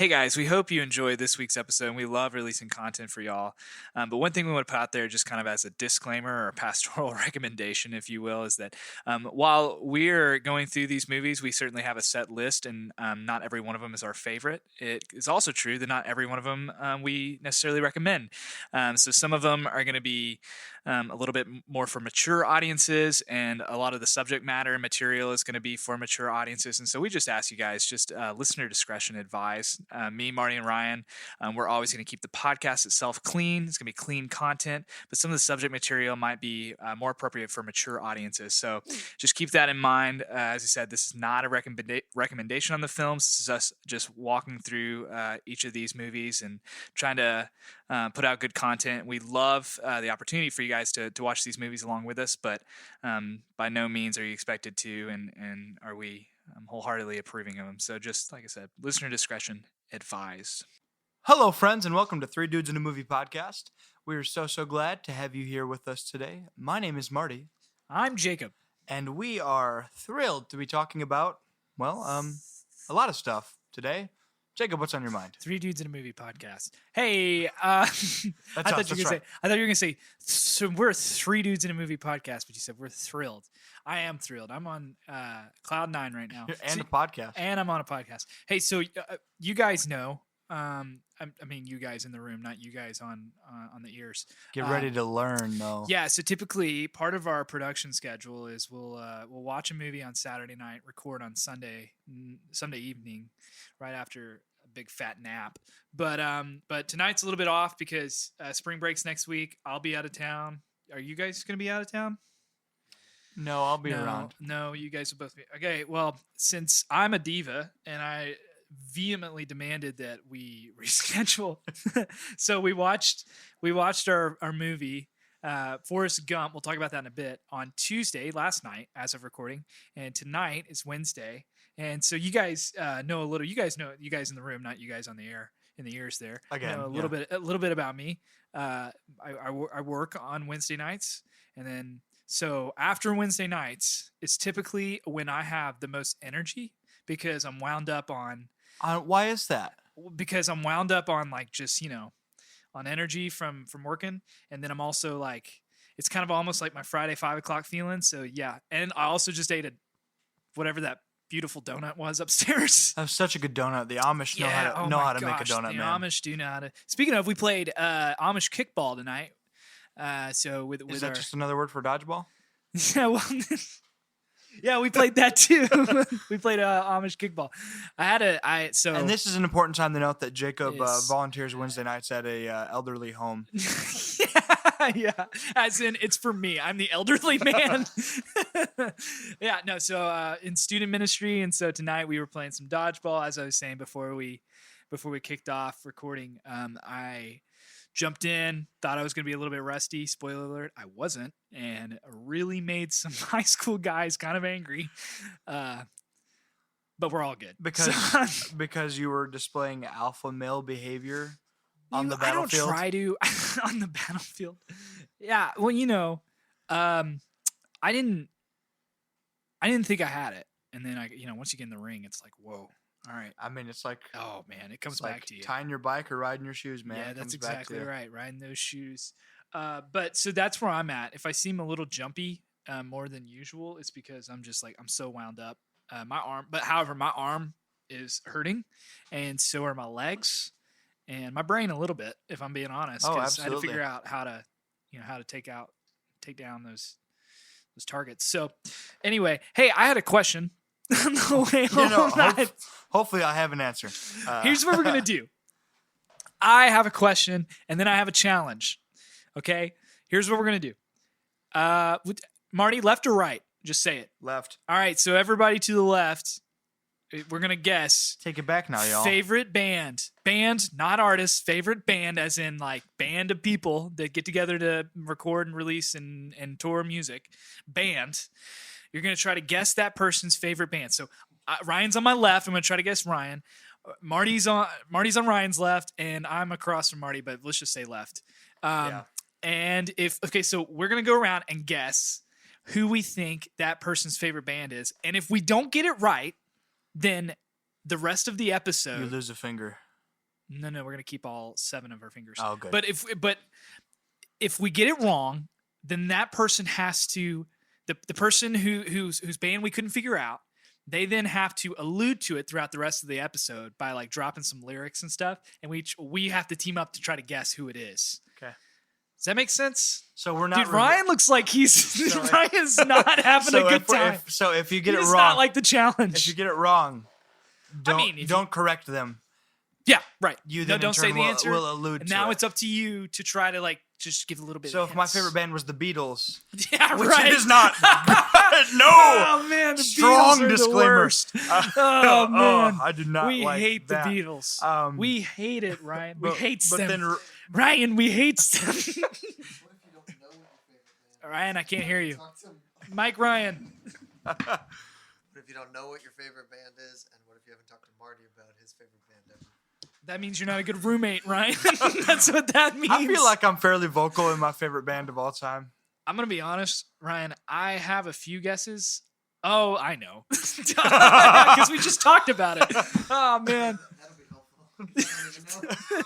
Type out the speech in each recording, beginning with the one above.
Hey guys, we hope you enjoyed this week's episode, and we love releasing content for y'all. But one thing we want to put out there, just kind of as a disclaimer or pastoral recommendation, if you will, is that while we're going through these movies, we certainly have a set list, and not every one of them is our favorite. It is also true that not every one of them we necessarily recommend. So some of them are going to be a little bit more for mature audiences, and a lot of the subject matter and material is going to be for mature audiences. And so we just ask you guys, just listener discretion advised. Me, Marty, and Ryan, we're always going to keep the podcast itself clean. It's going to be clean content, but some of the subject material might be more appropriate for mature audiences. So just keep that in mind. As I said, this is not a recommendation on the films. This is us just walking through each of these movies and trying to put out good content. We love the opportunity for you guys to watch these movies along with us, but by no means are you expected to, and are we wholeheartedly approving of them. So just like I said, listener discretion advised. Hello, friends, and welcome to Three Dudes in a Movie podcast. We are so glad to have you here with us today. My name is Marty. I'm Jacob. And we are thrilled to be talking about, a lot of stuff today. Jacob, what's on your mind? Three Dudes in a Movie podcast. Hey, I thought you were gonna say. So we're Three Dudes in a Movie podcast, but you said we're thrilled. I am thrilled. I'm on cloud nine right now, and a podcast, and I'm on a podcast. Hey, so you guys know. I mean, you guys in the room, not you guys on the ears. Get ready to learn, though. Yeah. So typically, part of our production schedule is we'll watch a movie on Saturday night, record on Sunday evening, right after a big fat nap. But tonight's a little bit off because spring break's next week. I'll be out of town. Are you guys going to be out of town? No, I'll be around. No, you guys will both be. Okay, well, since I'm a diva and I vehemently demanded that we reschedule, so we watched our movie, Forrest Gump. We'll talk about that in a bit, on Tuesday, last night, as of recording, and tonight is Wednesday. And so you guys know a little. You guys in the room, not you guys on the air, in the ears there. Again, know a little bit about me. I work on Wednesday nights, and then so after Wednesday nights, it's typically when I have the most energy because I'm wound up on. Why is that? Because I'm wound up on just on energy from working, and then I'm also it's kind of almost like my Friday 5 o'clock feeling. So yeah, and I also just ate whatever that beautiful donut was upstairs. That was such a good donut. The Amish know how to make a donut, the man. Amish do know how to. Speaking of, we played Amish kickball tonight. So with is that just another word for dodgeball? Yeah, well, yeah, we played that too. We played Amish kickball. And this is an important time to note that Jacob volunteers Wednesday nights at a elderly home. Yeah, as in it's for me. I'm the elderly man. Yeah, no. So in student ministry, and so tonight we were playing some dodgeball. As I was saying before we kicked off recording, I jumped in, thought I was going to be a little bit rusty. Spoiler alert, I wasn't, and really made some high school guys kind of angry. But we're all good. Because you were displaying alpha male behavior on the battlefield? I don't try to on the battlefield. Yeah, well, I didn't think I had it. And then once you get in the ring, it's like, whoa. All right. I mean, it's like, oh man, it comes back to you. Tying your bike or riding your shoes, man. Yeah, that's exactly right. Riding those shoes. But so that's where I'm at. If I seem a little jumpy more than usual, it's because I'm just I'm so wound up. However, my arm is hurting, and so are my legs, and my brain a little bit, if I'm being honest. Oh, absolutely. I had to figure out how to take down those targets. So anyway, hey, I had a question. Hopefully I have an answer. Here's what we're going to do. I have a question, and then I have a challenge. Okay? Here's what we're going to do. Marty, left or right? Just say it. Left. All right, so everybody to the left, we're going to guess. Take it back now, y'all. Favorite band. Band, not artist. Favorite band, as in band of people that get together to record and release and tour music. Band. You're going to try to guess that person's favorite band. So Ryan's on my left. I'm going to try to guess Ryan. Marty's on Ryan's left, and I'm across from Marty, but let's just say left. Yeah. And so we're going to go around and guess who we think that person's favorite band is. And if we don't get it right, then the rest of the episode... You lose a finger. No, we're gonna keep all 7 of our fingers. Oh, good. But if we get it wrong, then that person has to the person whose band we couldn't figure out. They then have to allude to it throughout the rest of the episode by like dropping some lyrics and stuff, and we have to team up to try to guess who it is. Okay. Does that make sense? So we're not. Dude, Ryan looks like Ryan's not having a good time. If you get it He's wrong, not like the challenge. if you get it wrong, don't correct them. Yeah, right. You then don't say the answer. Will allude and to now it. it's up to you to try to like just give a little bit. So of if my hints. favorite band was the Beatles, yeah, which right. it is not. No. Oh man, the Strong Beatles are disclaimer. The worst. Oh man, I did not. we like hate that. the Beatles. We hate it, Ryan. We hate but them. Then, Ryan, we hate them. What if you don't know what your favorite band is? Ryan, I can't hear you. Talk to him. Mike Ryan. What if you don't know what your favorite band is, and what if you haven't talked to Marty about his favorite band ever? That means you're not a good roommate, Ryan. That's what that means. I feel like I'm fairly vocal in my favorite band of all time. I'm gonna be honest, Ryan. I have a few guesses. Oh, I know, because we just talked about it. Oh man, That'll be helpful. I don't even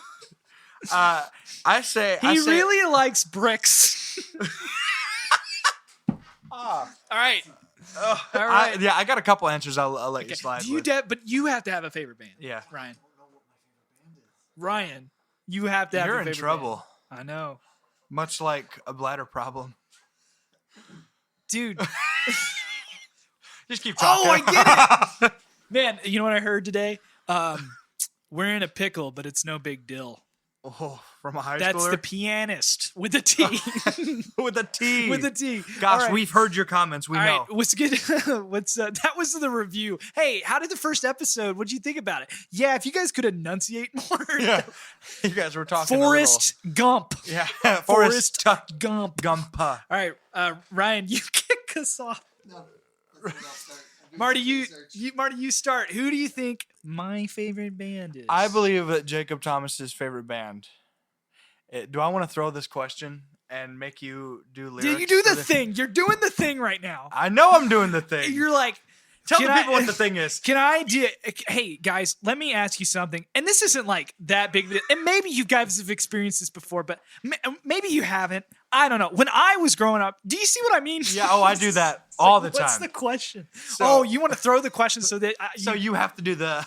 know. I say he really likes bricks. Ah. All right, All right. I got a couple answers. I'll let okay. you slide. Do you with. but you have to have a favorite band. Yeah. Ryan. I don't know what my favorite band is. Ryan, you have to have. You're a in favorite trouble. band. I know, Much like a bladder problem. dude. Just keep talking. Oh, I get it. Man, you know what I heard today? We're in a pickle, but it's no big deal. Oh, from a high That's schooler? the pianist with a T. With a T. With a T. Gosh, All right. we've heard your comments. We All know. right, what's good? That was the review. Hey, how did the first episode? What'd you think about it? Yeah, if you guys could enunciate more. Yeah. You guys were talking Forrest Gump. a little. Yeah. Forrest Gump. Gumpa. All right, Ryan, you kick us off. No, that's what I'll start. I'm doing Marty, some research. Marty, you start. Who do you think my favorite band is? I believe that Jacob Thomas's favorite band. Do I want to throw this question and make you do lyrics? Yeah, you do for the this? thing. You're doing the thing right now. I know I'm doing the thing. You're like, Tell the can people what the thing is. Can I do? Hey guys, let me ask you something. And this isn't like that big. And maybe you guys have experienced this before, but maybe you haven't. I don't know. When I was growing up, do you see what I mean? Yeah. Oh, I do that all the time. What's the question? So- you want to throw the question so that So you have to do the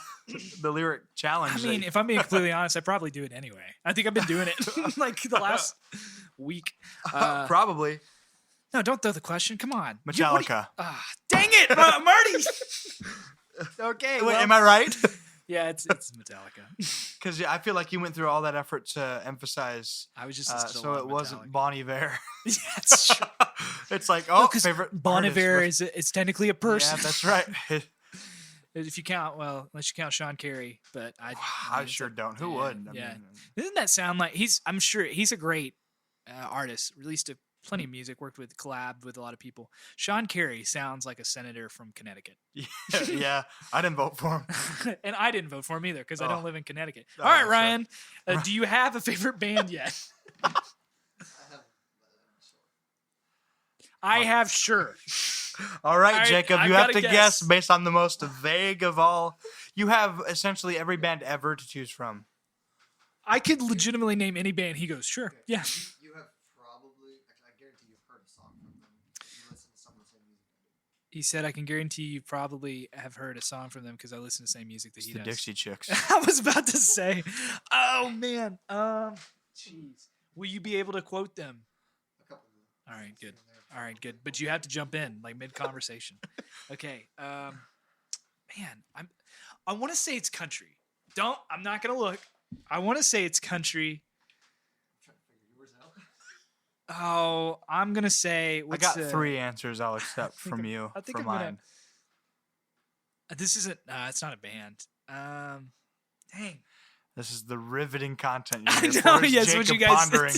lyric challenge. I mean, if I'm being completely honest, I probably do it anyway. I think I've been doing it like the last week. probably No, don't throw the question. Come on. Metallica. Dang it, Marty. Okay. Wait, well, am I right? yeah, it's Metallica. Because I feel like you went through all that effort to emphasize, I was just listening to a so lot it of wasn't Metallica. Bon Iver. Yeah, it's true. It's like, No, oh, 'cause favorite Bon artist. Iver is technically a person. Yeah, that's right. If you count, well, unless you count Sean Carey, but I sure don't. Who would? I yeah. mean, Doesn't that sound like I'm sure he's a great artist. Released plenty of music, worked with, collabed with a lot of people. Sean Carey sounds like a senator from Connecticut. yeah, I didn't vote for him. And I didn't vote for him either because I don't live in Connecticut. Oh, All right, so- Ryan, do you have a favorite band yet? I have, I have sure. All right, All right, Jacob, I've you have gotta to guess based on the most vague of all. You have essentially every band ever to choose from. I could legitimately name any band. He goes, sure. Yeah. you have probably, I guarantee you've heard a song from them. You listen to some of the same music I do. He said, I can guarantee you probably have heard a song from them because I listen to the same music that It's he the does. Dixie Chicks. I was about to say, oh man, jeez, will you be able to quote them? A couple of them. All right, good. Here and there. All right, good. But you have to jump in like mid conversation. Okay, man, I want to say it's country. I'm not gonna look. I want to say it's country. I'm trying to figure yours out. Oh, I'm gonna say. I What's got the- 3 answers I'll accept from you I think for I'm gonna- mine. This isn't. It's not a band. Dang. This is the riveting content I you're here know, for. is yes, what Jacob you guys- pondering.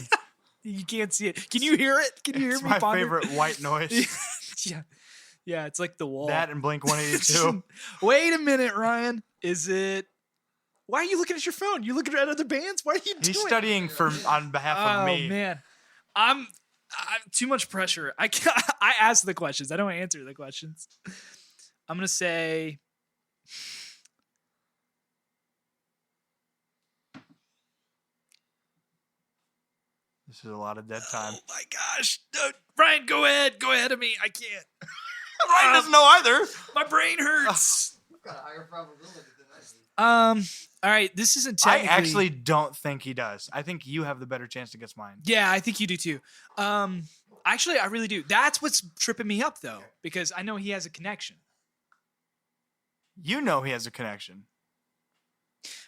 You can't see it. Can you hear it? Can you hear It's me my ponder? favorite white noise. Yeah. Yeah, it's like the wall. That and Blink 182. Wait a minute, Ryan. Is it? Why are you looking at your phone? You looking at other bands? What are you doing? He's studying on behalf of me. Oh man, I'm too much pressure. I can't, I ask the questions. I don't answer the questions. I'm gonna say. This is a lot of dead time. Oh my gosh. No, Ryan, go ahead. Go ahead of me. I can't. Ryan doesn't know either. My brain hurts. I've got a higher probability than I do. All right. This isn't I technically. actually don't think he does. I think you have the better chance to guess mine. Yeah, I think you do too. Actually, I really do. That's what's tripping me up though, because I know he has a connection. You know he has a connection.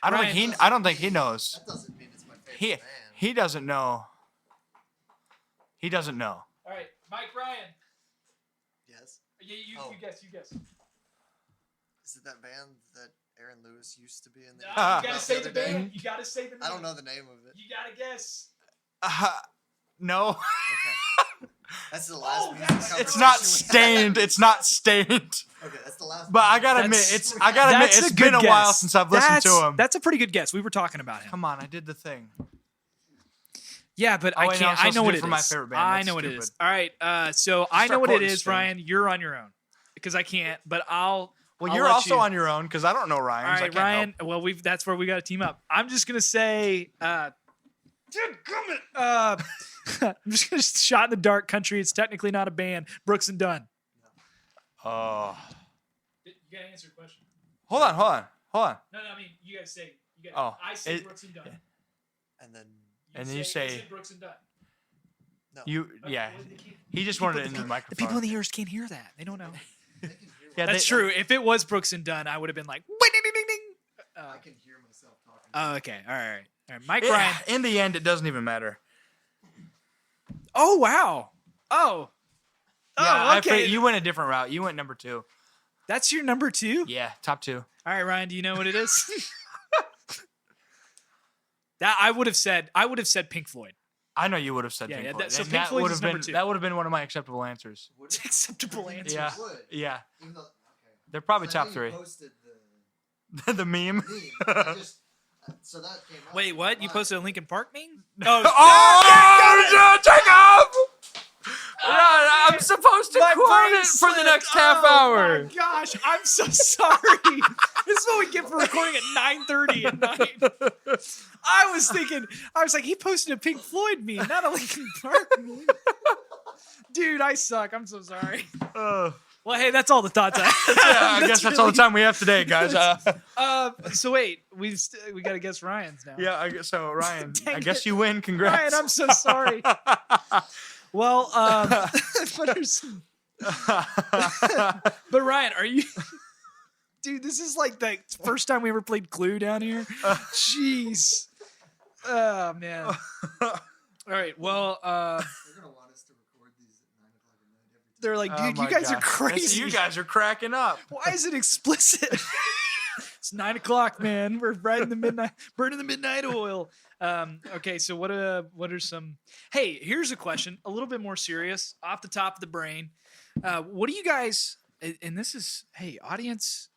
I Ryan, don't think he knows. That doesn't mean it's my favorite He band. he doesn't know. He doesn't know. All right, Mike Ryan. Yes. Yeah, Oh. you guess. Is it that band that Aaron Lewis used to be in? No, The you Ah. gotta the say other the day? band. You gotta say the name. I don't know the name of it. You gotta guess. No. Okay. That's the last music that's- It's conversation not we stained. had. It's not stained. Okay, that's the last. But I music- gotta admit, That's- it's a been good a while guess. since I've listened to him. That's a pretty good guess. We were talking about him. Come on, I did the thing. Yeah, but Oh, I wait, no, can't. I'm I supposed know to what do it it for my is. favorite band. I That's know what it is. stupid. All right. So I know start what it quoting is, Sting. Ryan. You're on your own because I can't. But I'll. Well, I'll you're let also you- on your own because I don't know Ryan. All right, Ryan. Well, that's where we got to team up. I'm just gonna say. I'm just gonna shot in the dark country. It's technically not a band. Brooks and Dunn. Oh. You gotta answer the question. Hold on. No, I mean you gotta say. Oh, I say it- Brooks and Dunn. And then And then you say- Brooks and Dunn. no. You Okay, yeah. well, they can't- He just wanted it into the The microphone. people in the ears can't hear that. They don't know. They can hear Yeah, That's they- true. If it was Brooks and Dunn, I would have been like, ding, ding, ding, ding. I can hear myself talking. Oh, okay. All right. Mike Ryan. In the end, it doesn't even matter. Oh, wow. Oh. Yeah, okay. you went a different route. You went number 2. That's your number 2? Yeah, top 2. All right, Ryan, do you know what it is? That I would have said Pink Floyd. I know you would have said Yeah, Pink yeah, Floyd. that- so and Pink that Floyd's would is have been number 2. that would have been one of my acceptable answers. Would it? Acceptable answer. Yeah. Would. Yeah, Even though, okay. they're probably So I know top you 3. posted The meme. the meme. I just, so that came out. Wait, what? You Why? posted a Linkin Park meme? Oh, Jacob! Yeah, I'm supposed to My quote brain it for the slipped. next half Oh, hour. my gosh, I'm so sorry. This is what we get for recording at 9:30 at night. I was like, he posted a Pink Floyd meme, not a Linkin Park meme. Dude, I suck. I'm so sorry. Well, hey, that's all the thoughts I have. Yeah, I guess that's all the time we have today, guys. So wait, we got to guess Ryan's now. Yeah, I guess so. Ryan, Dang I guess it. you win. Congrats. Ryan, I'm so sorry. Well, what are some... But Ryan, are you... Dude, this is like the first time we ever played Clue down here. Jeez. Oh, man. All right, well, They're gonna want us to record these at 9 o'clock at night every time. they're like, Oh dude, my you guys are gosh. crazy. You guys are cracking up. Why is it explicit? It's 9 o'clock, man. We're burning the midnight oil. Okay, so what are some? Hey, here's a question, a little bit more serious, off the top of the brain. What do you guys? And this is, hey, audience,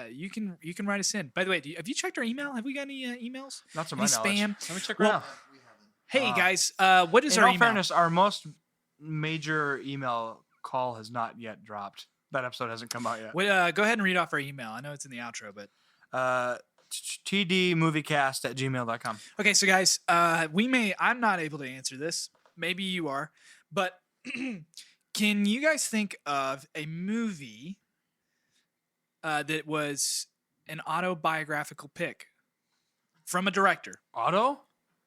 you can write us in. By the way, have you checked our email? Have we got any emails? Not to Any my knowledge. spam? Let me check Well, right now. We haven't. Hey guys, what is In our all email? fairness, our most major email call has not yet dropped. That episode hasn't come out yet. Wait, go ahead and read off our email. I know it's in the outro, but tdmoviecast@gmail.com. okay. So guys, I'm not able to answer this. Maybe you are, but can you guys think of a movie that was an autobiographical pick from a director, Auto?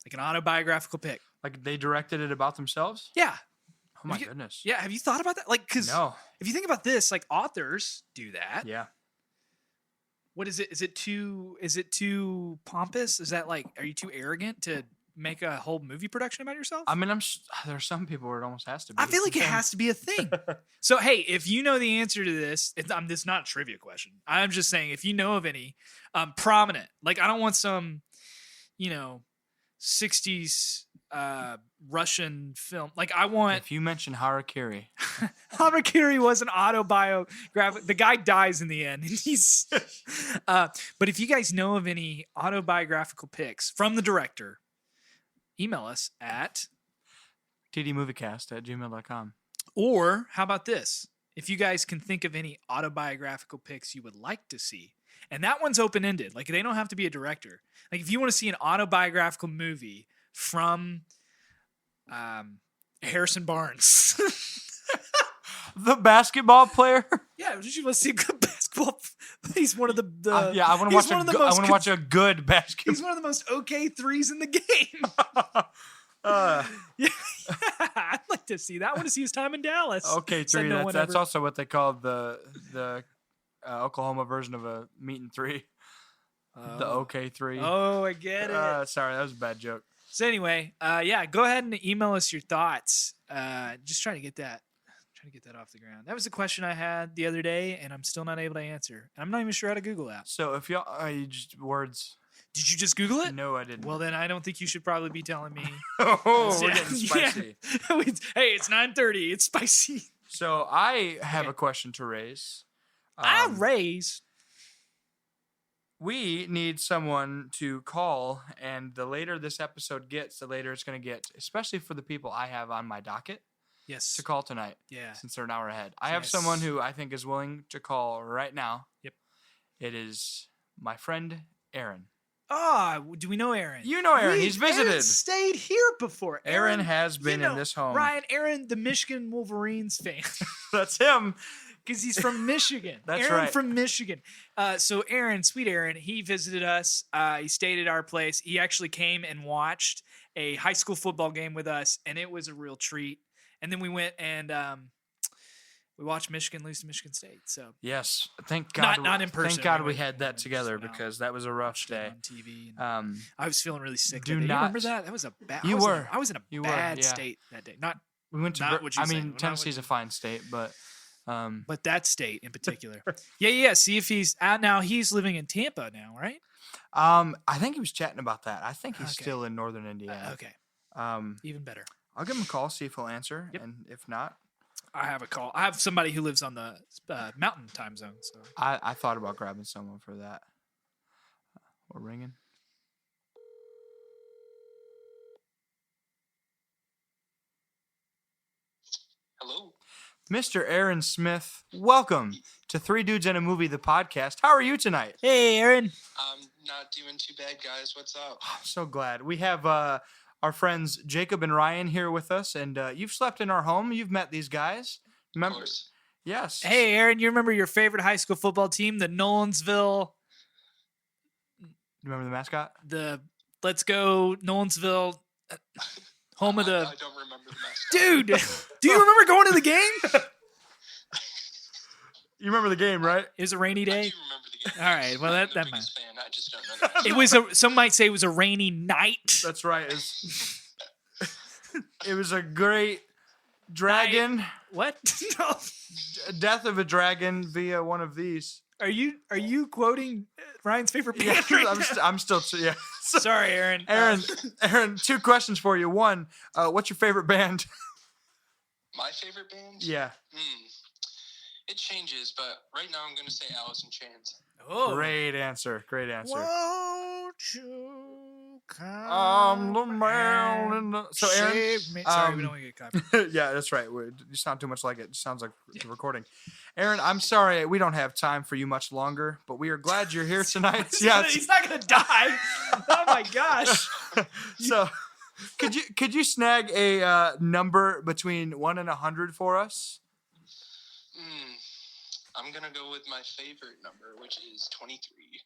like an autobiographical pick? Like they directed it about themselves? Yeah, Oh my You- goodness. yeah. Have you thought about that? Like, because No. if you think about this, like authors do that. Yeah. What is it? Is it too pompous? Is that like, are you too arrogant to make a whole movie production about yourself? I mean, there's some people where it almost has to be. I feel like it has to be a thing. So, hey, if you know the answer to this, this is not a trivia question. I'm just saying, if you know of any prominent, like I don't want some, 60s Russian film. Like I want If you mention Harakiri, Harakiri was an autobiographic. The guy dies in the end. And he's. But if you guys know of any autobiographical picks from the director, email us at. tdmoviecast@gmail.com. Or how about this? If you guys can think of any autobiographical picks you would like to see, and that one's open ended. Like they don't have to be a director. Like if you want to see an autobiographical movie from Harrison Barnes. The basketball player. Yeah, did you want to see good basketball? He's one of the Yeah, I want to watch. I want to watch a good basketball. He's one of the most okay threes in the game. Yeah, I'd like to see that. I want to see his time in Dallas. Okay, Said three. no That's, one that's ever. also what they call the Oklahoma version of a meet and three. The OK three. Oh, I get it. Sorry, that was a bad joke. So anyway, yeah, go ahead and email us your thoughts. Just trying to get that off the ground. That was a question I had the other day, and I'm still not able to answer. I'm not even sure how to Google that. So if y'all, you just words. Did you just Google it? No, I didn't. Well, then I don't think you should probably be telling me. Oh, we're Yeah, getting spicy. yeah. Hey, it's 9:30. It's spicy. So I have a question to raise. I raise. We need someone to call, and the later this episode gets, the later it's going to get, especially for the people I have on my docket Yes. to call tonight. Yeah. Since they're an hour ahead. I have Yes. someone who I think is willing to call right now. Yep. It is my friend Aaron. Do we know Aaron? You know Aaron. He's visited. Aaron stayed here before. Aaron has been in this home. Aaron, the Michigan Wolverines fan. That's him. Because he's from Michigan. That's Aaron right. from Michigan. So Aaron, sweet Aaron, he visited us. He stayed at our place. He actually came and watched a high school football game with us, and it was a real treat. And then we went and we watched Michigan lose to Michigan State. So Yes. Thank God. Not in person. Thank God We we went- had that just together went out, because that was a rough watched it day. on TV. And I was feeling really sick. do that day. You not- remember that? That was a bad. You were. I was in a You were, bad yeah. state that day. Not We went to. Not what you I said. mean, Not Tennessee's what a fine state, but. But that state in particular. Yeah. See if he's out now. He's living in Tampa now, right? I think he was chatting about that. I think he's Okay. still in northern Indiana. Okay. Um, Even better. I'll give him a call, see if he'll answer, Yep. and if not, I have a call. I have somebody who lives on the mountain time zone. So I thought about grabbing someone for that. We're ringing. Hello. Mr. Aaron Smith, welcome to Three Dudes and a Movie, the podcast. How are you tonight? hey, Aaron. I'm not doing too bad, guys. What's up? I'm so glad. We have our friends Jacob and Ryan here with us, and you've slept in our home. You've met these guys. Of Remember? course. Yes. Hey, Aaron. You remember your favorite high school football team, the Nolensville? Remember the mascot? The Let's Go Nolensville, home of I the don't remember the mascot. dude. Do you remember going to the game? You remember the game, right? It was a rainy I do day. remember the game. All right, well, I'm that the might. biggest fan. I just don't know the It was some might say it was a rainy night. That's right. It was a great dragon, What? No. death of a dragon via one of these. Are you quoting Ryan's favorite band? Yeah, right I'm, now? I'm still. Yeah. Sorry, Aaron. Aaron, two questions for you. One, what's your favorite band? My favorite band? Yeah. It changes, but right now I'm going to say Alice in Chains. Oh. Great answer. Great answer. Won't you come I'm the man in the. So Aaron. save me? Sorry, we don't want to get copyrighted. Yeah, that's right. You sound too much like it. It sounds like the recording. Aaron, I'm sorry we don't have time for you much longer, but we are glad you're here tonight. Yeah. He's not gonna die. Oh my gosh. So, could you snag a number between 1 and 100 for us? I'm going to go with my favorite number, which is 23.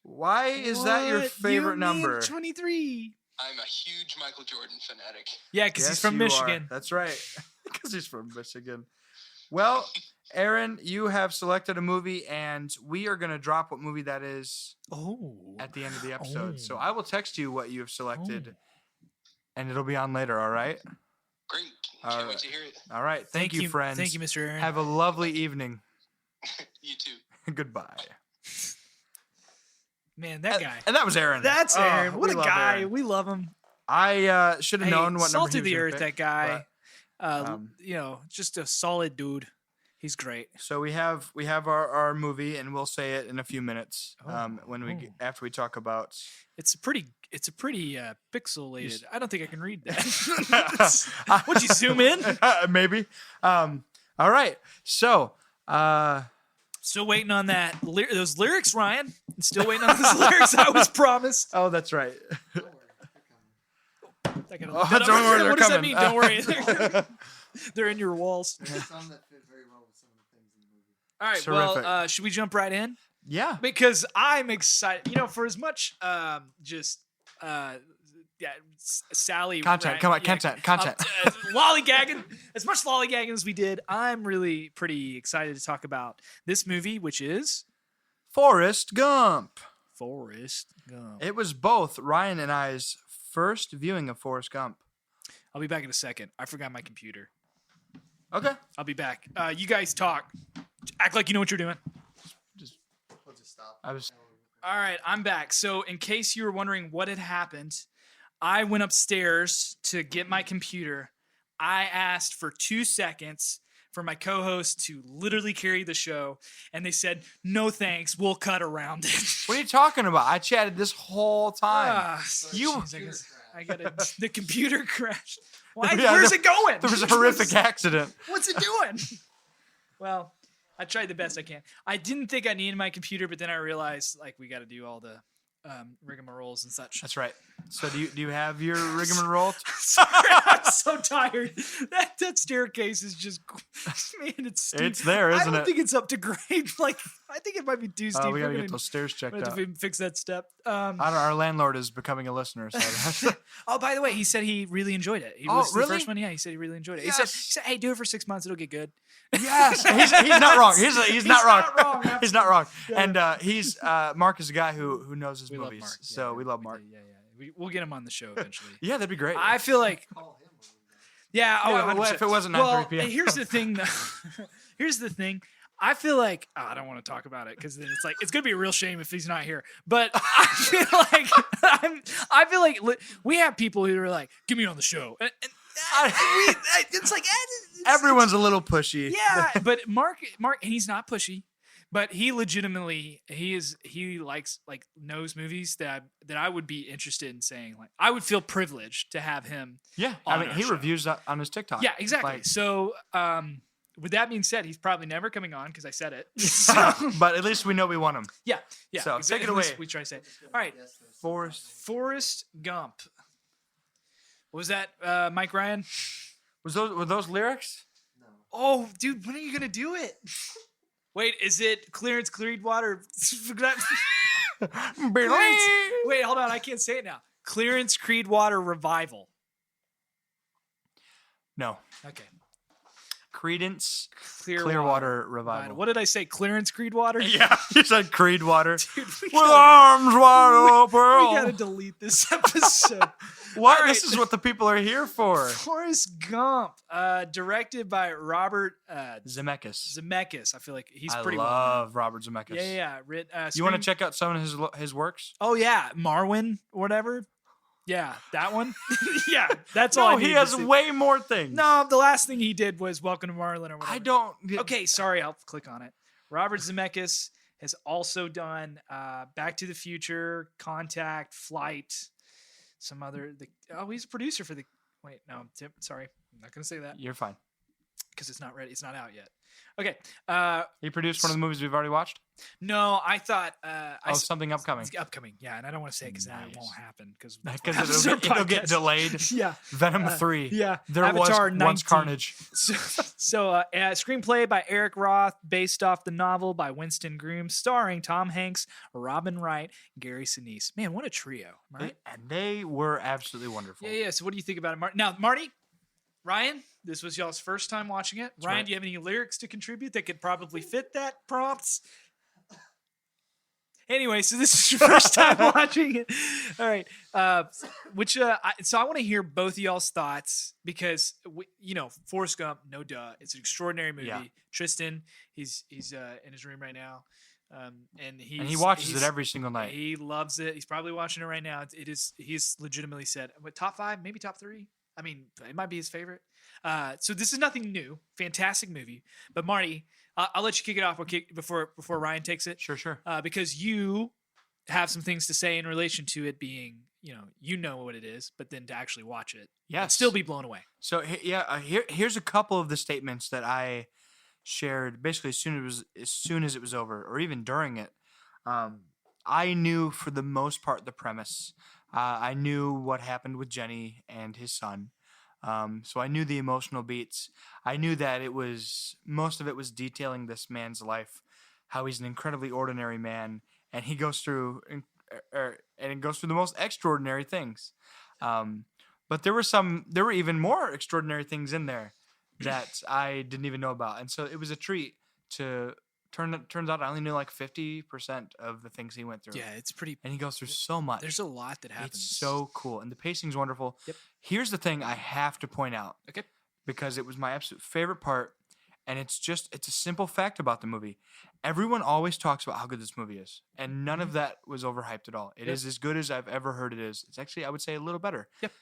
Why is that your What? favorite You mean number? 23. I'm a huge Michael Jordan fanatic. Yeah, because he's Yes, from you are. Michigan. That's right. Because he's from Michigan. Well, Aaron, you have selected a movie, and we are going to drop what movie that is Oh. at the end of the episode. So Oh. I will text you what you have selected, Oh. and it'll be on later, all right? Great. All Can't right. wait to hear it. All right. Thank you, friends. Thank you, Mr. Aaron. Have a lovely evening. You too. Goodbye. Man, that guy. And that was Aaron. That's Oh, Aaron. What we a love guy. Aaron. We love him. I should have Hey, known what salt number he of was the gonna earth, pick, that guy. um, Just a solid dude. He's great. So we have our movie, and we'll say it in a few minutes. Oh, When we oh. after we talk about. It's a pretty pixelated. I don't think I can read that. Would you zoom in? Maybe. All right. So. Still waiting on that. Those lyrics, Ryan. Still waiting on those lyrics I was promised. Oh, that's right. That I gotta Oh, look that up. don't worry, they're What does that coming. mean? Don't worry. They're in your walls. There's some that fit very well with some of the things in the movie. All right. Terrific. Well, should we jump right in? Yeah. Because I'm excited. You know, for as much Sally Content. Come on. Content. lollygagging, as much lollygagging as we did, I'm really pretty excited to talk about this movie, which is Forrest Gump. Forrest Gump. It was both Ryan and I's first viewing of Forrest Gump. I'll be back in a second. I forgot my computer. Okay. I'll be back. You guys talk. Act like you know what you're doing. We'll just stop. I was. All right, I'm back. So, in case you were wondering what had happened, I went upstairs to get my computer. I asked for 2 seconds for my co-host to literally carry the show, and they said, "No thanks, we'll cut around it." What are you talking about? I chatted this whole time. You, Computer I got the computer crashed. Why? Yeah, Where's it going? There was a horrific accident. What's it doing? Well, I tried the best I can. I didn't think I needed my computer, but then I realized like we got to do all the rigmaroles and such. That's right. So do you have your rigmarole? Sorry, I'm so tired. That staircase is just, man, it's steep. It's there, isn't I don't it? think it's up to grade. Like, I think it might be too steep. We gotta We're get gonna- those stairs checked we have out. to fix that step. Our landlord is becoming a listener. So Oh, by the way, he said he really enjoyed it. He Oh, was the really? first one. Yeah, he said he really enjoyed it. Yes. He said, "Hey, do it for 6 months. It'll get good." yes, he's not wrong. He's not wrong. wrong, He's not wrong. Yeah. And he's Mark is a guy who knows his We love movies. Mark. So Yeah, we love Mark. Yeah. We'll get him on the show eventually. Yeah, that'd be great. I feel like, Call him. yeah. Oh, Yeah, well, 100%. if it wasn't well, 9:30 p.m. here's the thing. Though. Here's the thing. I feel like I don't want to talk about it because then it's like it's gonna be a real shame if he's not here. But I feel like I feel like we have people who are like, "Get me on the show," and it's like Everyone's a little pushy. yeah. But Mark, and he's not pushy, but he legitimately he likes like knows movies that I would be interested in saying like I would feel privileged to have him. Yeah. I On mean, our he show. reviews that on his TikTok. Yeah, exactly. Like- So, with that being said, he's probably never coming on because I said it. but at least we know we want him. Yeah. So, take it At least away. We try to say. It. All right, Forrest Gump. What was that, Mike Ryan? Were those lyrics? Oh, dude, when are you gonna do it? Wait, is it Clearance Creedwater? Wait, hold on, I can't say it now. Clearance Creedwater Revival. No. Okay. Credence Clearwater Clearwater Revival. What did I say? Clearance Creedwater? Yeah, you said Creedwater. Dude, With arms wide open. we gotta delete this episode. What? All This right. is what the people are here for. Forrest Gump, directed by Robert Zemeckis. Zemeckis. I feel like he's I pretty well. love Robert Zemeckis. Yeah. You want to check out some of his works? Oh yeah, Marwin or whatever. Yeah, that one. Yeah, that's all. No, I he need has to see. way more things. No, the last thing he did was Welcome to Marlin or whatever. I don't. Okay, sorry, I'll click on it. Robert Zemeckis has also done Back to the Future, Contact, Flight, some other. He's a producer for the. Wait, no, sorry, I'm not gonna say that You're fine. because it's not ready. It's not out yet. Okay. He produced one of the movies we've already watched. No, I thought. Something upcoming. It's upcoming, yeah, and I don't want to say it because that won't happen because Because it'll get delayed. Yeah. Venom 3. Yeah. There Avatar was 19. once Carnage. So, screenplay by Eric Roth, based off the novel by Winston Groom, starring Tom Hanks, Robin Wright, Gary Sinise. Man, what a trio, right? And they were absolutely wonderful. Yeah. So, what do you think about it, Now, Marty, Ryan, this was y'all's first time watching it. Ryan, right. do you have any lyrics to contribute that could probably fit that prompts? Anyway, so this is your first time watching it. All right. So I want to hear both of y'all's thoughts because, Forrest Gump, no duh. It's an extraordinary movie. Yeah. Tristan, he's in his room right now. And he watches it every single night. He loves it. He's probably watching it right now. He's legitimately said, what, top 5, maybe top 3? I mean, it might be his favorite. So this is nothing new. Fantastic movie. But Marty, I'll let you kick it off before Ryan takes it. Sure. Because you have some things to say in relation to it being, you know what it is, but then to actually watch it, Yes. still be blown away. So here's a couple of the statements that I shared basically as soon as it was over, or even during it. I knew for the most part the premise. I knew what happened with Jenny and his son. So I knew the emotional beats. I knew that most of it was detailing this man's life, how he's an incredibly ordinary man, and he goes through the most extraordinary things. But there were even more extraordinary things in there that I didn't even know about, and so it was a treat to turns out I only knew like 50% of the things he went through. Yeah, it's pretty. And he goes through so much. There's a lot that happens. It's so cool, and the pacing's wonderful. Yep. Here's the thing I have to point out. Okay. Because it was my absolute favorite part, and it's a simple fact about the movie. Everyone always talks about how good this movie is, and none of that was overhyped at all. It is as good as I've ever heard it is. It's actually, I would say, a little better. Yep.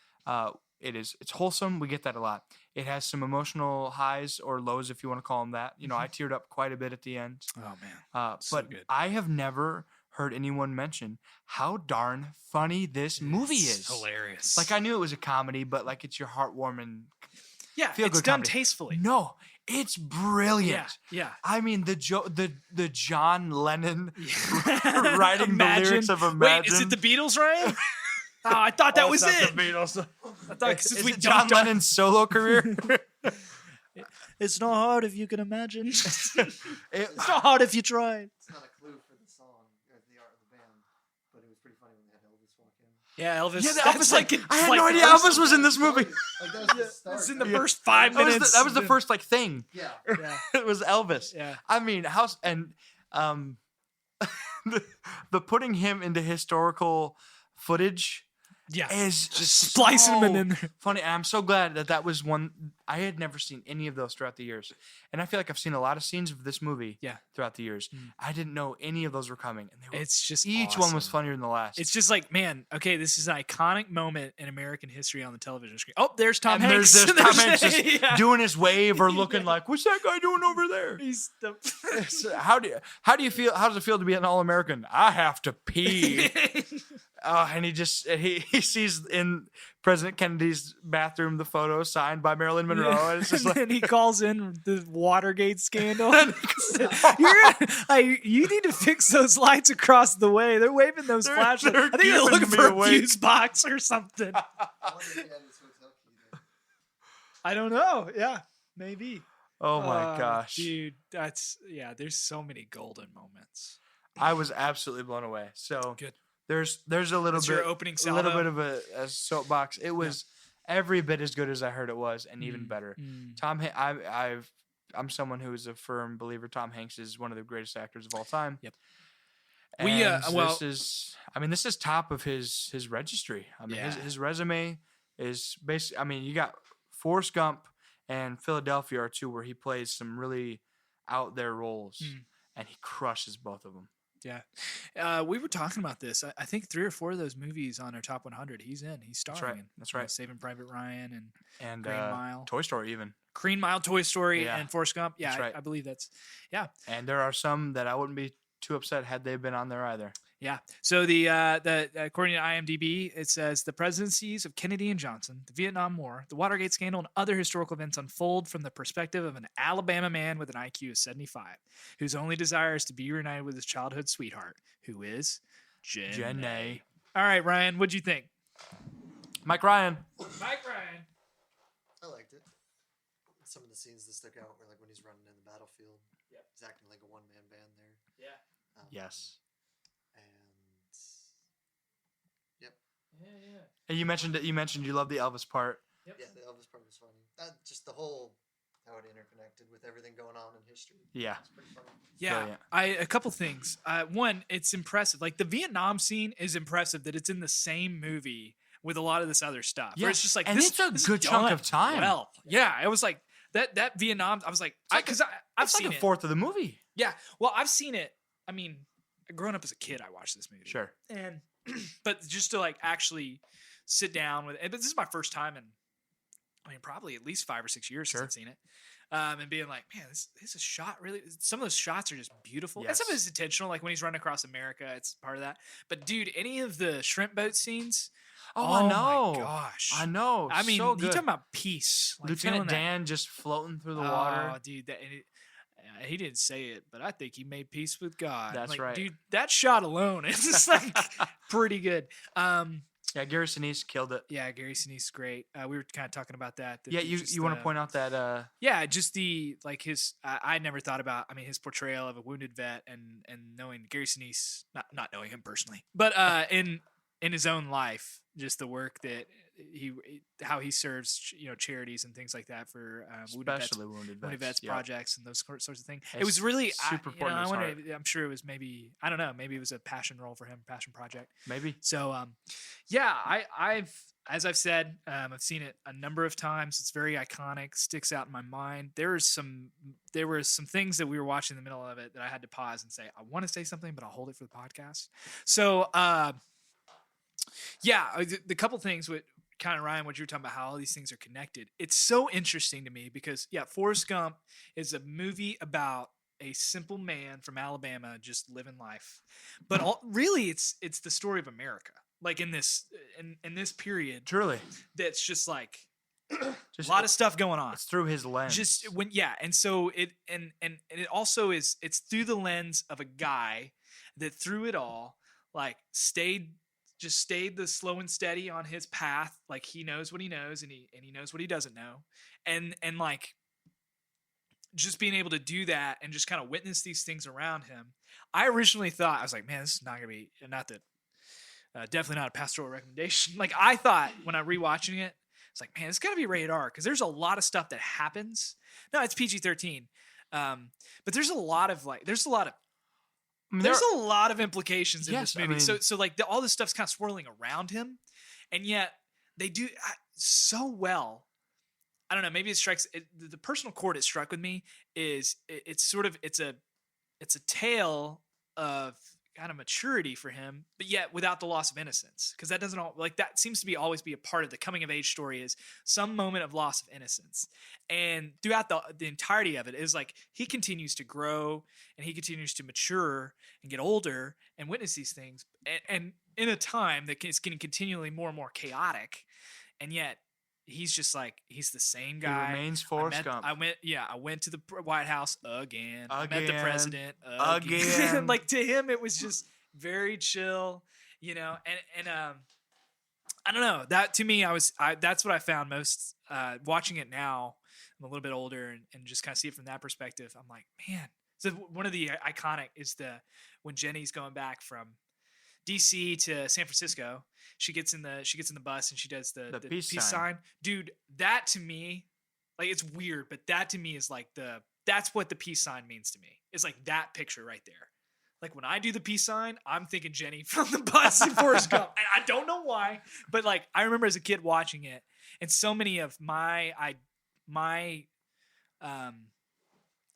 It is. It's wholesome. We get that a lot. It has some emotional highs or lows, if you want to call them that. You know, I teared up quite a bit at the end. Oh man. So But good. I have never heard anyone mention how darn funny this movie is. Hilarious. Like, I knew it was a comedy, but like, it's your heartwarming. yeah, feel it's good done comedy. tastefully. No, it's brilliant. Yeah. I mean, the John Lennon Yeah. writing the lyrics of Imagine. Wait, is it the Beatles, Ryan? Oh, I thought that was it's not it. The Beatles. I thought Is since we it John dunked on- Lennon's solo career? It's not hard if you can imagine. It's It- not hard if you try. It's not a clue for the song or the art of the band, but it was pretty funny when they had Elvis walk in. Yeah, Elvis. yeah, the that's Elvis. like I had like no the idea first- Elvis was in this movie. Like that was the start. It's in the Yeah. first 5 That was minutes. that was the first like thing. Yeah. Yeah. It was Elvis. Yeah. I mean, the putting him into historical footage Yeah. is Just splicing them in so there. funny. And I'm so glad that was one I had never seen any of those throughout the years, and I feel like I've seen a lot of scenes of this movie. Yeah. Throughout the years, I didn't know any of those were coming, and they were, It's just each one was awesome. funnier than the last. It's just like, man, okay, this is an iconic moment in American history on the television screen. Oh, there's Tom and Hanks. there's Tom Hanks just Yeah. doing his wave or looking Yeah. like, what's that guy doing over there? He's the So how do you feel? How does it feel to be an All-American? I have to pee. And he sees in President Kennedy's bathroom the photo signed by Marilyn Monroe, and it's just and like, then he calls in the Watergate scandal. You need to fix those lights across the way. They're waving those They're- flashes. they're I think they're giving looking me for a away. fuse box or something. I wonder if he had his hotel key there. I don't know. Yeah, maybe. oh my gosh, dude, there's so many golden moments. I was absolutely blown away. So Good. there's a little That's bit, your opening a little salvo? bit of a soapbox. It was every bit as good as I heard it was, and even Mm, better. mm. I'm someone who is a firm believer Tom Hanks is one of the greatest actors of all time. Yep. This is top of his registry. I mean, Yeah. his resume is basically. I mean, you got Forrest Gump and Philadelphia are two where he plays some really out there roles, and he crushes both of them. Yeah. We were talking about this. I think 3 or 4 of those movies on our top 100, he's in. He's starring right. in. That's You know, right. Saving Private Ryan and And Green Mile. Toy Story even. Green Mile, Toy Story, Yeah. and Forrest Gump. Yeah, That's right. I believe that's. And there are some that I wouldn't be too upset had they been on there either. Yeah. So the according to IMDb, it says the presidencies of Kennedy and Johnson, the Vietnam War, the Watergate scandal, and other historical events unfold from the perspective of an Alabama man with an IQ of 75, whose only desire is to be reunited with his childhood sweetheart, who is Jenny. All right, Ryan, what'd you think? Mike Ryan. Mike Ryan. I liked it. Some of the scenes that stuck out were like when he's running in the battlefield. Yep. He's acting like a one-man band there. Yeah. Yes. And yep. Yeah. And you mentioned you love the Elvis part. Yep. Yeah, the Elvis part was funny. Just the whole how it interconnected with everything going on in history. Yeah. It's pretty funny. Yeah, Brilliant. a couple things. One, it's impressive. Like the Vietnam scene is impressive that it's in the same movie with a lot of this other stuff. Where Yeah, it's just like and this, it's a this is good chunk done of time. Well, yeah, it was like that Vietnam. I was like, I've It's seen like a it. fourth of the movie. Yeah, well, I've seen it. I mean, growing up as a kid, I watched this movie. Sure. And but just to like actually sit down with, but this is my first time in, I mean, probably at least 5 or 6 years Sure. since I've seen it. And being like, man, this is shot really. Some of those shots are just beautiful. And some of Yes. it's intentional, like when he's running across America, it's part of that. But dude, any of the shrimp boat scenes, I know. my gosh, I know. I mean, so you good. talking about peace, like Lieutenant feeling that- Dan just floating through the Oh, water. dude, he didn't say it, but I think he made peace with God. That's Like, right. dude. That shot alone is just like pretty good. Yeah, Gary Sinise killed it. Yeah, Gary Sinise is great. We were kind of talking about that. Yeah, you want to point out that Yeah, just the like his. I never thought about. I mean, his portrayal of a wounded vet and knowing Gary Sinise, not knowing him personally, but in his own life, just the work that how he serves, charities and things like that for especially wounded wounded vets yep. projects and those sorts of things. It It's was really super important to his heart. I'm sure it was maybe I don't know. Maybe it was a passion role for him, passion project. Maybe. So yeah, I've as I've said, I've seen it a number of times. It's very iconic, sticks out in my mind. There were some things that we were watching in the middle of it that I had to pause and say, I want to say something, but I'll hold it for the podcast. So yeah, the couple things with kind of Ryan, what you were talking about, how all these things are connected. It's so interesting to me because yeah, Forrest Gump is a movie about a simple man from Alabama just living life, but really it's the story of America. Like in this period, Truly, that's just like just a lot of stuff going on. It's through his lens. And so it it also is. It's through the lens of a guy that through it all like stayed the slow and steady on his path. Like he knows what he knows and he knows what he doesn't know, and like just being able to do that and just kind of witness these things around him. I originally thought, I was like, man, this is not gonna be definitely not a pastoral recommendation. Like I thought when I rewatching it, it's like, man, it's got to be rated R because there's a lot of stuff that happens. No, it's PG-13, but there's a lot of implications in this movie. So like all this stuff's kind of swirling around him, and yet they do so well. I don't know. Maybe the personal chord it struck with me is it's a tale of kind of maturity for him, but yet without the loss of innocence, because that doesn't that seems to be always be a part of the coming of age story is some moment of loss of innocence, and throughout the entirety of it is like he continues to grow and he continues to mature and get older and witness these things, and in a time that is getting continually more and more chaotic, and yet he's just like he's the same guy. He remains Forrest Gump. I went to the White House again. I met the president again. Like to him, it was just very chill, And I don't know. That to me, that's what I found most watching it now. I'm a little bit older and just kind of see it from that perspective. I'm like, man. So one of the iconic is when Jenny's going back from DC to San Francisco. She gets in the bus and she does the peace sign. Dude, that to me, like it's weird, but that to me is like that's what the peace sign means to me. It's like that picture right there. Like when I do the peace sign, I'm thinking Jenny from the bus in Forrest Gump. And I don't know why, but like I remember as a kid watching it, and so many of my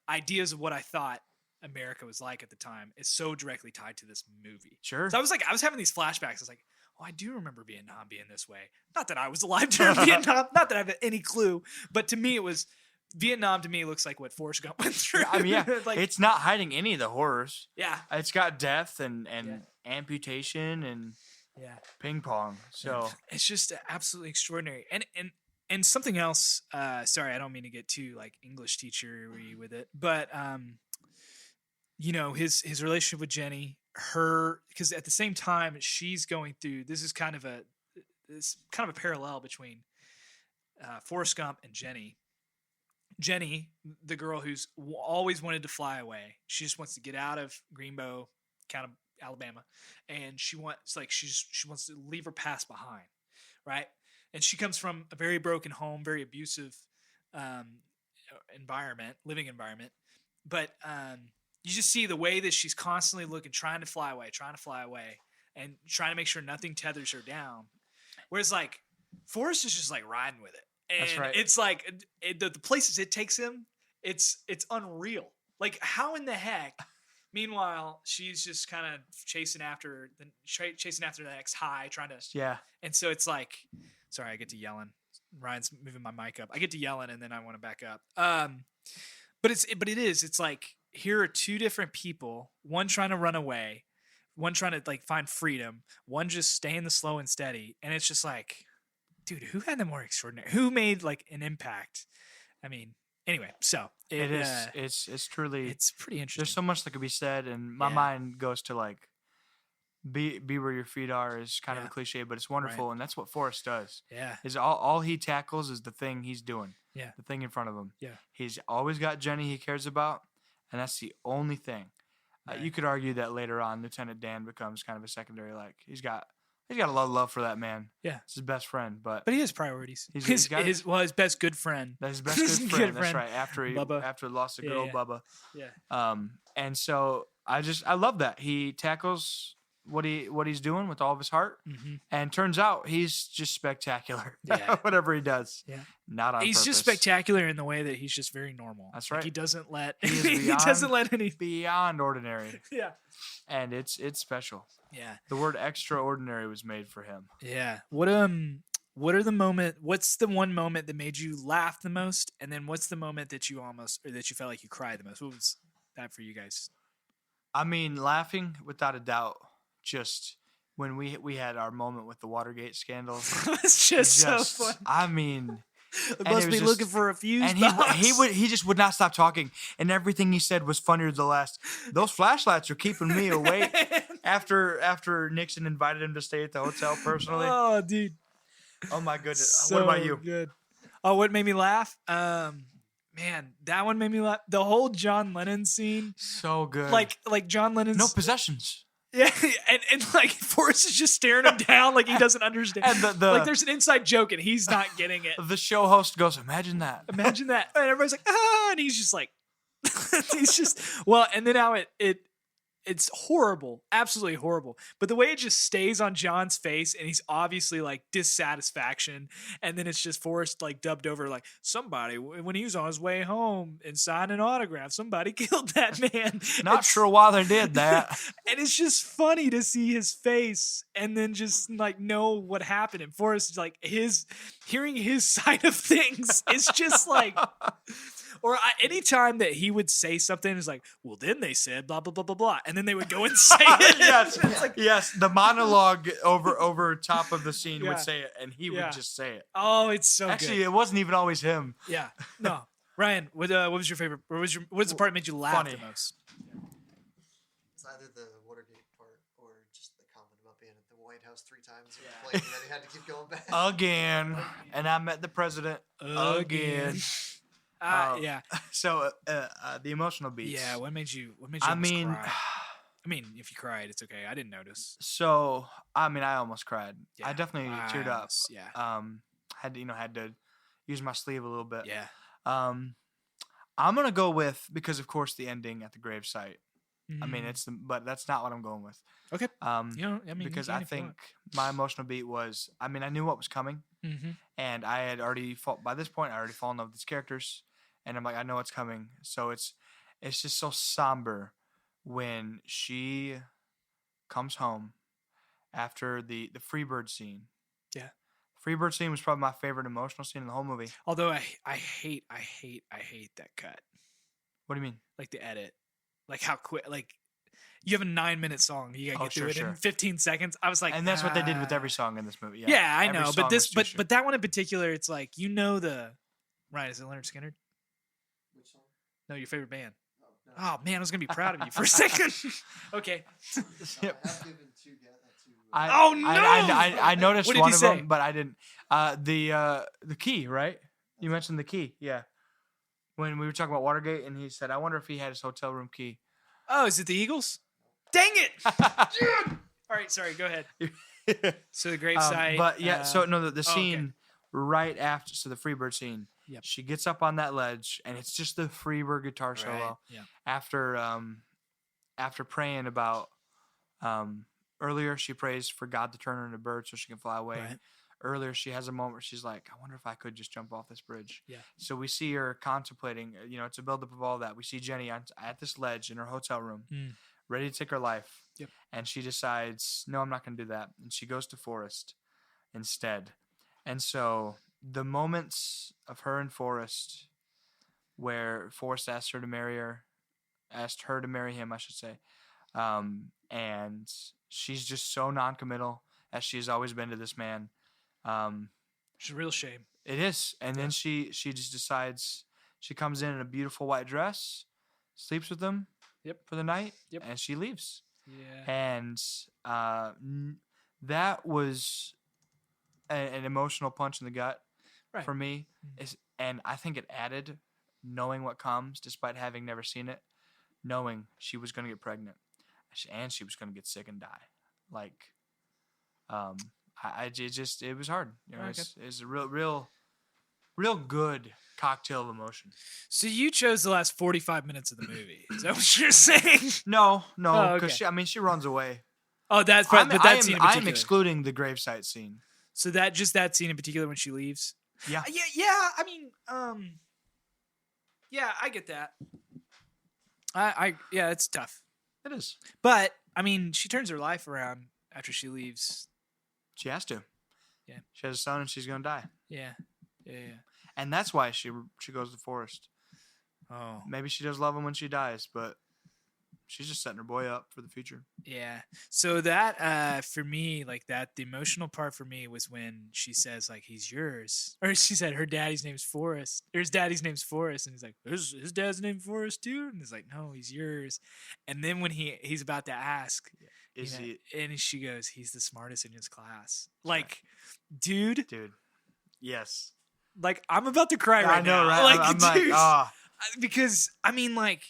ideas of what I thought America was like at the time is so directly tied to this movie. Sure. So I was having these flashbacks. I was like, oh, I do remember Vietnam being this way. Not that I was alive during Vietnam. Not that I have any clue. But to me, Vietnam to me looks like what Forrest Gump went through. I mean, yeah. Like, it's not hiding any of the horrors. Yeah. It's got death and amputation and ping pong. So it's just absolutely extraordinary. And something else, sorry, I don't mean to get too like English teacher-y with it, but his relationship with Jenny, because at the same time she's going through, this is kind of a parallel between Forrest Gump and Jenny. Jenny, the girl who's always wanted to fly away, she just wants to get out of Greenbow, County, Alabama, and she wants to leave her past behind, right? And she comes from a very broken home, very abusive living environment, but you just see the way that she's constantly looking, trying to fly away, and trying to make sure nothing tethers her down. Whereas like Forrest is just like riding with it. And that's right. It's like the places it takes him, it's unreal. Like how in the heck? Meanwhile, she's just kind of chasing after the next high, trying to. Yeah. And so it's like, sorry, I get to yelling. Ryan's moving my mic up. I get to yelling and then I want to back up. But it's like, here are two different people, one trying to run away, one trying to like find freedom, one just staying the slow and steady. And it's just like, dude, who had the more extraordinary, who made like an impact? I mean, anyway, so it's truly, it's pretty interesting. There's so much that could be said. And my mind goes to like be where your feet are is kind of a cliche, but it's wonderful, and that's what Forrest does. Yeah. Is all he tackles is the thing he's doing. Yeah. The thing in front of him. Yeah. He's always got Jenny he cares about, and that's the only thing. Right. You could argue that later on, Lieutenant Dan becomes kind of a secondary. Like he's got a lot of love for that man. Yeah. It's his best friend, but he has priorities. he's got his best good friend. That's his best good friend. That's right. After he lost to good old Bubba. Yeah. And so I love that he tackles what he's doing with all of his heart, and turns out he's just spectacular. Yeah. Whatever he does. Yeah. Not on He's purpose. just spectacular in the way that he's just very normal. That's right. Like he doesn't let He doesn't let any beyond ordinary. Yeah. And it's special. Yeah. The word extraordinary was made for him. Yeah. What's the one moment that made you laugh the most? And then what's the moment that you felt like you cried the most? What was that for you guys? I mean, laughing without a doubt. Just when we had our moment with the Watergate scandal. It's just so fun. I mean, It must be looking for a fuse and box. he just would not stop talking, and everything he said was funnier than the last. Those flashlights are keeping me awake. After Nixon invited him to stay at the hotel personally. Oh, dude. Oh my goodness. So what about you? Good. Oh, what made me laugh? Man, that one made me laugh. The whole John Lennon scene. So good. Like John Lennon's no possessions. Yeah, and like Forrest is just staring him down like he doesn't understand. And like there's an inside joke and he's not getting it. The show host goes, "Imagine that." Imagine that. And everybody's like, and he's just like, and then now it's horrible, absolutely horrible. But the way it just stays on John's face, and he's obviously like dissatisfaction, and then it's just Forrest like dubbed over like somebody when he was on his way home and signed an autograph, somebody killed that man. Not sure why they did that. And it's just funny to see his face and then just like know what happened. And Forrest like hearing his side of things is just like. Or anytime that he would say something, it's like, well, then they said blah, blah, blah, blah, blah. And then they would go and say it. Yes, the monologue over top of the scene would say it, and he would just say it. Oh, it's so Actually, good. it wasn't even always him. Yeah. No. Ryan, what was your favorite? What's the part that made you laugh the most? It's either the Watergate part or just the comment about being at the White House 3 times and that he had to keep going back. Again. And I met the president. Again. Yeah. So the emotional beats. Yeah. What made you? I mean, cry? I mean, if you cried, it's okay. I didn't notice. So I mean, I almost cried. Yeah, I definitely teared up. Yeah. Had to use my sleeve a little bit. Yeah. I'm gonna go with, because of course the ending at the gravesite. I mean, but that's not what I'm going with. Okay. Because I think my emotional beat was, I mean, I knew what was coming, and I had already by this point I already fallen in love with these characters, and I'm like, I know what's coming. So it's just so somber when she comes home after the Freebird scene. Yeah. Freebird scene was probably my favorite emotional scene in the whole movie. Although I hate that cut. What do you mean? Like the edit. Like how quick, like you have a 9-minute song, you gotta get through it in 15 seconds. I was like, and that's what they did with every song in this movie. Yeah, I know, but that one in particular, it's like Ryan, is it Leonard Skinner? Which song? No, your favorite band. Oh man, I was gonna be proud of you for a second. Okay. I have given two. No! I noticed What did one he of say? them, but I didn't. The key, right? You mentioned the key, yeah. When we were talking about Watergate, and he said, I wonder if he had his hotel room key. Oh, is it the Eagles? Dang it! All right, sorry, go ahead. So the gravesite. But yeah, the scene right after, so the Freebird scene, Yep. She gets up on that ledge, and it's just the Freebird guitar solo. Right. Yeah. After praying about, earlier she prays for God to turn her into a bird so she can fly away. Right. Earlier, she has a moment where she's like, I wonder if I could just jump off this bridge. Yeah. So we see her contemplating, it's a buildup of all that. We see Jenny at this ledge in her hotel room, ready to take her life. Yep. And she decides, no, I'm not going to do that. And she goes to Forrest instead. And so the moments of her and Forrest where Forrest asked her to marry him, I should say. And she's just so non-committal, as she's always been to this man. It's a real shame. It is. And then she just decides, she comes in a beautiful white dress, sleeps with him for the night, and she leaves. Yeah. And that was an emotional punch in the gut Right. for me. And I think it added knowing what comes, despite having never seen it, knowing she was going to get pregnant and she was going to get sick and die. Like, it was hard. You know, Okay. it's a real good cocktail of emotion. So you chose the last 45 minutes of the movie. Is that what you're saying? No, Oh, because okay. she runs away. Oh, that's but that scene in particular. I'm excluding the gravesite scene. So that scene in particular when she leaves. Yeah. Yeah. I mean, yeah, I get that. Yeah, it's tough. It is. But I mean, she turns her life around after she leaves. She has to. Yeah. She has a son and she's gonna die. Yeah. And that's why she goes to Forrest. Oh. Maybe she does love him when she dies, but she's just setting her boy up for the future. Yeah. So that for me, like the emotional part for me was when she says like he's yours, or she said her daddy's name's Forrest, or his daddy's name's Forrest, and he's like his dad's name Forrest too, and he's like no, he's yours. And then when he's about to ask, Is he? and she goes, he's the smartest in his class. Like, dude, Yes. like I'm about to cry right now. now. Right? Like, I'm dude, like, because I mean, like,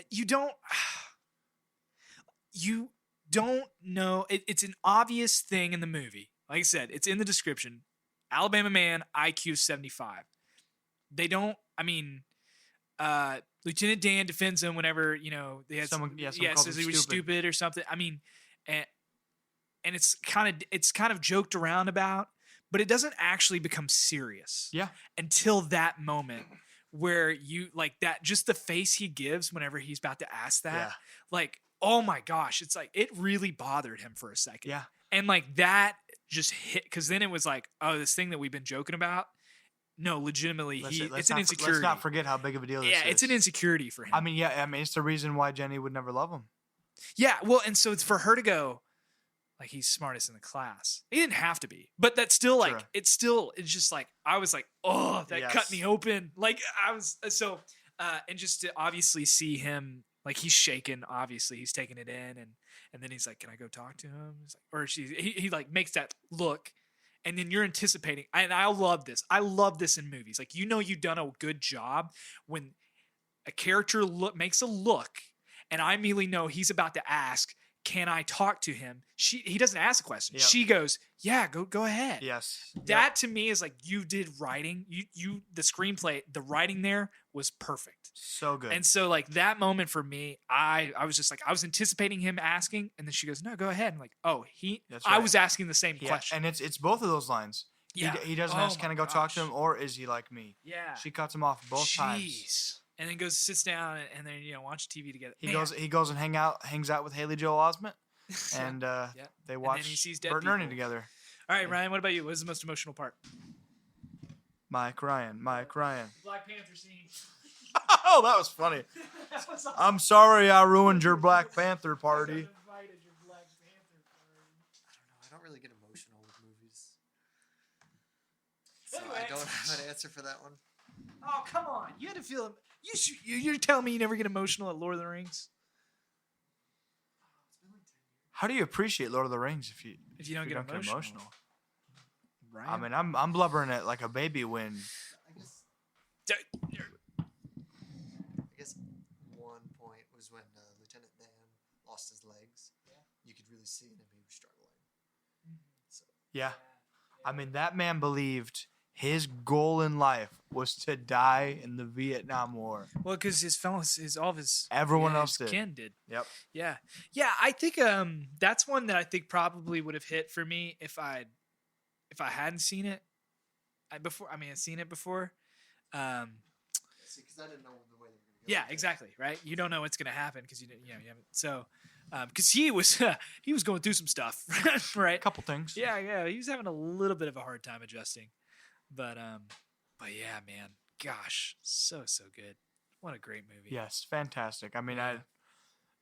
you don't know. It's an obvious thing in the movie. Like I said, it's in the description. Alabama man, IQ 75. They don't. I mean, Lieutenant Dan defends him whenever they had someone says he was stupid or something. I mean, and it's kind of joked around about, but it doesn't actually become serious. Yeah. Until that moment where you like that, just the face he gives whenever he's about to ask that, Yeah. like, oh my gosh, it's like it really bothered him for a second. Yeah. And like that just hit, because then it was like, oh, this thing that we've been joking about. No, legitimately, it's an insecurity. Let's not forget how big of a deal this is. Yeah, it's an insecurity for him. I mean, it's the reason why Jenny would never love him. Yeah, well, and so it's for her to go, like, he's smartest in the class. He didn't have to be, but that's still like, Sure. it's just like, I was like, oh, that cut me open. Like, I was so, and just to obviously see him, like, he's shaking. Obviously, he's taking it in, and then he's like, "Can I go talk to him?" He's like, or he like makes that look, and then you're anticipating. And I love this. I love this in movies. Like, you've done a good job when a character makes a look, and I immediately know he's about to ask, "Can I talk to him?" He doesn't ask a question. Yep. She goes, "Yeah, go ahead." Yes. That to me is like, you did writing. The screenplay, the writing there was perfect. So good. And so like that moment for me, I was just like, I was anticipating him asking, and then she goes, "No, go ahead." I'm like, oh, That's I right. was asking the same question. And it's both of those lines. Yeah. He doesn't Oh ask, "Can I go talk to gosh. him?" or "Is he like me?" Yeah. She cuts him off both times. Jeez. And then sits down, and then watch TV together. He goes and hangs out with Haley Joel Osment, and they watch And then he sees dead Bert and Ernie people. together. All right, Ryan, what about you? What is the most emotional part? Mike Ryan. Black Panther scene. Oh, that was funny. I'm sorry I ruined your Black Panther party. I don't really get emotional with movies. So I don't have an answer for that one. Oh, come on. You had to feel him. You're telling me you never get emotional at Lord of the Rings? How do you appreciate Lord of the Rings if you don't get emotional? Right. I mean, I'm blubbering at like a baby when. I guess one point was when Lieutenant Dan lost his legs. Yeah. You could really see in him he was struggling. So. Yeah. I mean, that man believed his goal in life was to die in the Vietnam War. Well, because Everyone else did. Kin did. Yep. Yeah. I think that's one that I think probably would have hit for me if I hadn't seen it I'd seen it before. See, because I didn't know the way they were going to go. Yeah, exactly. Right. You don't know what's going to happen because you haven't. So, because he was going through some stuff, right? A couple things. Yeah. He was having a little bit of a hard time adjusting, but yeah, man, gosh, so good. What a great movie. Yes, fantastic. I mean,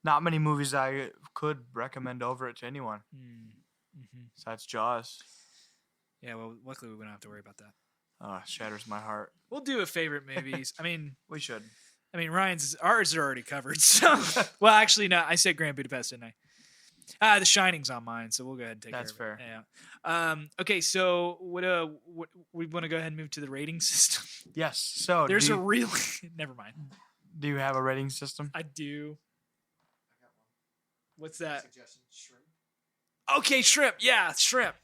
not many movies I could recommend over it to anyone. Mm-hmm. Besides Jaws. Yeah, well, luckily we don't have to worry about that. Shatters my heart. We'll do a favorite movies. I mean, We should. I mean, ours are already covered. So, well, actually, no. I said Grand Budapest, didn't I? The Shining's on mine, so we'll go ahead and take That's care of fair. it. Yeah. Okay, so what we want to go ahead and move to the rating system. Yes. So There's a really never mind. do you have a rating system? I do. I got one What's that? suggestion. Shrimp. Okay, shrimp. Yeah, shrimp.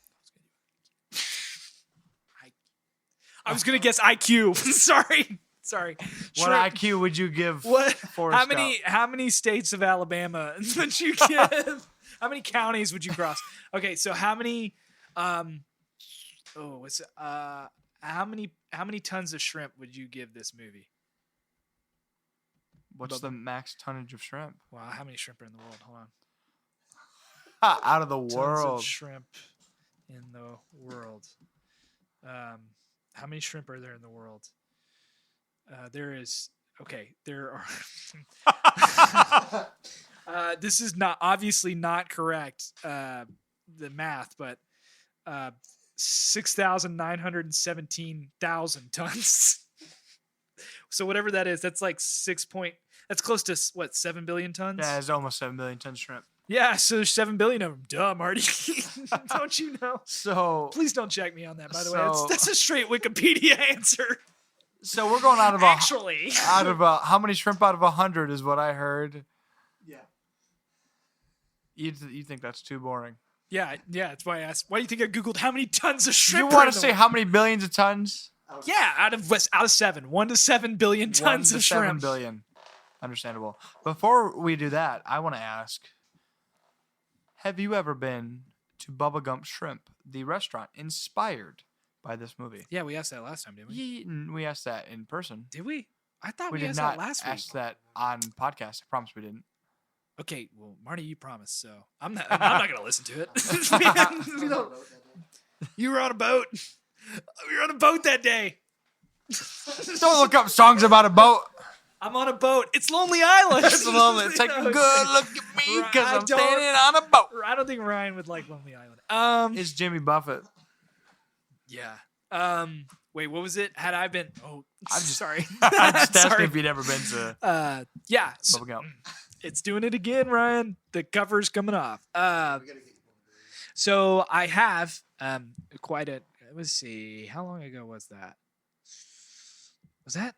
I was gonna guess IQ. Sorry. What Shrimp. IQ would you give? What? Forrest How many states of Alabama would you give? How many counties would you cross? Okay, so how many? How many tons of shrimp would you give this movie? What's the max tonnage of shrimp? Wow, how many shrimp are in the world? Hold on. Out of the Tons world. of shrimp in the world. How many shrimp are there in the world? There are. This is obviously not correct. The math, but 6,917,000 tons. So whatever that is, that's like that's close to what, 7 billion tons? Yeah, it's almost 7 billion tons of shrimp. Yeah, so there's 7 billion of them. Duh, Marty. Don't you know? So Please don't check me on that, by the way. So- That's a straight Wikipedia answer. we're going out of Actually. how many shrimp out of 100 is what I heard. Yeah. You think that's too boring? Yeah, that's why I asked. Why do you think I Googled how many tons of shrimp? You are want in to the say world? how many billions of tons? Yeah, out of 7. 1 to 7 billion 1 tons to of 7 shrimp. billion. Understandable. Before we do that, I want to ask, have you ever been to Bubba Gump Shrimp, the restaurant inspired by this movie? Yeah, we asked that last time, didn't we? We asked that in person. Did we? I thought we We did asked not that last week. ask that on podcast. I promise we didn't. Okay, well, Marty, you promised, so I'm not gonna listen to it. You were on a boat. You were on a boat that day. Don't look up songs about a boat. I'm on a boat. It's Lonely Island. It's lonely. Take a good look at me because I'm standing on a boat. I don't think Ryan would like Lonely Island. It's Jimmy Buffett. Yeah. Wait, what was it? Had I been? Oh, I'm just- sorry. I just asked Sorry. if you'd ever been to Yeah. So, Bubba Gump. it's doing it again, Ryan. The cover's coming off. We gotta get you one of these. So I have quite a. Let's see. How long ago was that? Was that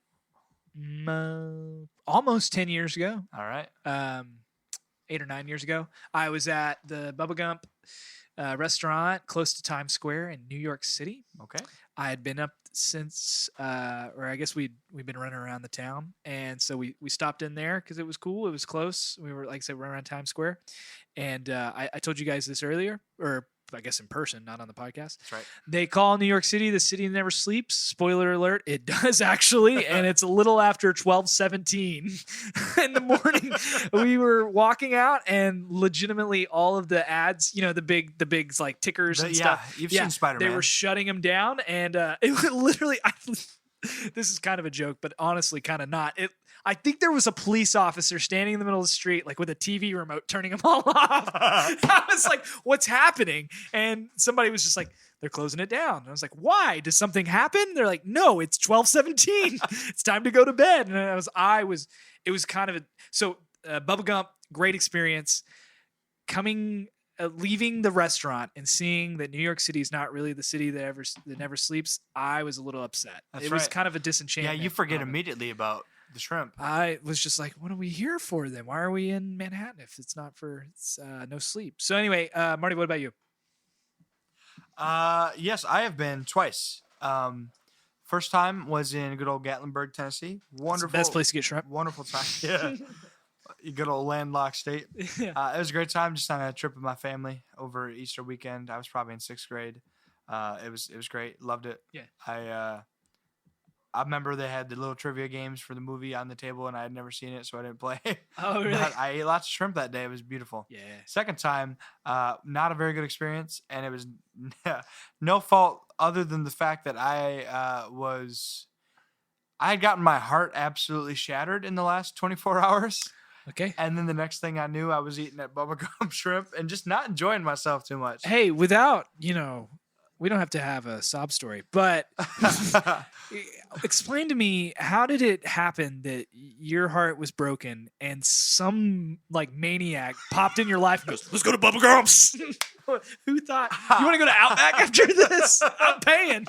almost 10 years ago? All right. 8 or 9 years ago. I was at the Bubba Gump restaurant close to Times Square in New York City. Okay. I had been up since, or I guess we'd been running around the town, and so we stopped in there because it was cool. It was close. We were, like I said, running around Times Square, and I told you guys this earlier, or I guess in person, not on the podcast. That's right. They call New York City the city that never sleeps. Spoiler alert, it does actually, and it's a little after 12:17 in the morning. We were walking out, and legitimately all of the ads, the big like tickers and stuff. You've seen Spider-Man. They were shutting them down, and it was literally. This is kind of a joke, but honestly, kind of not. I think there was a police officer standing in the middle of the street, like with a TV remote, turning them all off. I was like, "What's happening?" And somebody was just like, "They're closing it down." And I was like, "Why? Does something happen?" They're like, "No, it's 12:17. It's time to go to bed." And it was kind of Bubba Gump, great experience. Leaving the restaurant and seeing that New York City is not really the city that never sleeps, I was a little upset. That's it was right. kind of a disenchantment. Yeah, you forget moment. immediately about the shrimp. I was just like, what are we here for then? Why are we in Manhattan if it's not for no sleep? So anyway, Marty, what about you? Yes, I have been twice. First time was in good old Gatlinburg, Tennessee. It's the Wonderful. best place to get shrimp. Wonderful time. Yeah. Good old landlocked state. Yeah. It was a great time just on a trip with my family over Easter weekend. I was probably in 6th grade. It was great. Loved it. Yeah. I remember they had the little trivia games for the movie on the table, and I had never seen it, so I didn't play. Oh, really? But I ate lots of shrimp that day. It was beautiful. Yeah. Second time, not a very good experience, and it was no fault other than the fact that I had gotten my heart absolutely shattered in the last 24 hours. Okay. And then the next thing I knew, I was eating at Bubba Gump Shrimp and just not enjoying myself too much. Hey, without we don't have to have a sob story, but explain to me, how did it happen that your heart was broken and some like maniac popped in your life and goes, "Let's go to Bubba Gump's." Who thought, you want to go to Outback after this? I'm paying.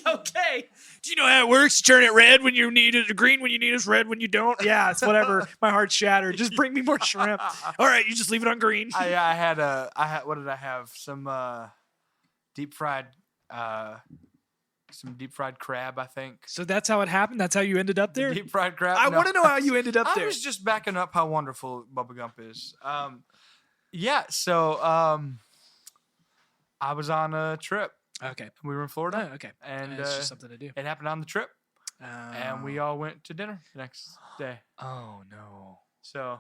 Okay. Do you know how it works? You turn it red when you need it, green when you need it, red when you don't. Yeah, it's whatever. My heart's shattered. Just bring me more shrimp. All right, you just leave it on green. I had what did I have? Some deep fried crab, I think. So that's how it happened? That's how you ended up there? Deep fried crab. I No. want to know how you ended up I there. was just backing up how wonderful Bubba Gump is. So I was on a trip. Okay. We were in Florida. Oh, okay. And it's just something to do. it happened on the trip. And we all went to dinner the next day. Oh, no. So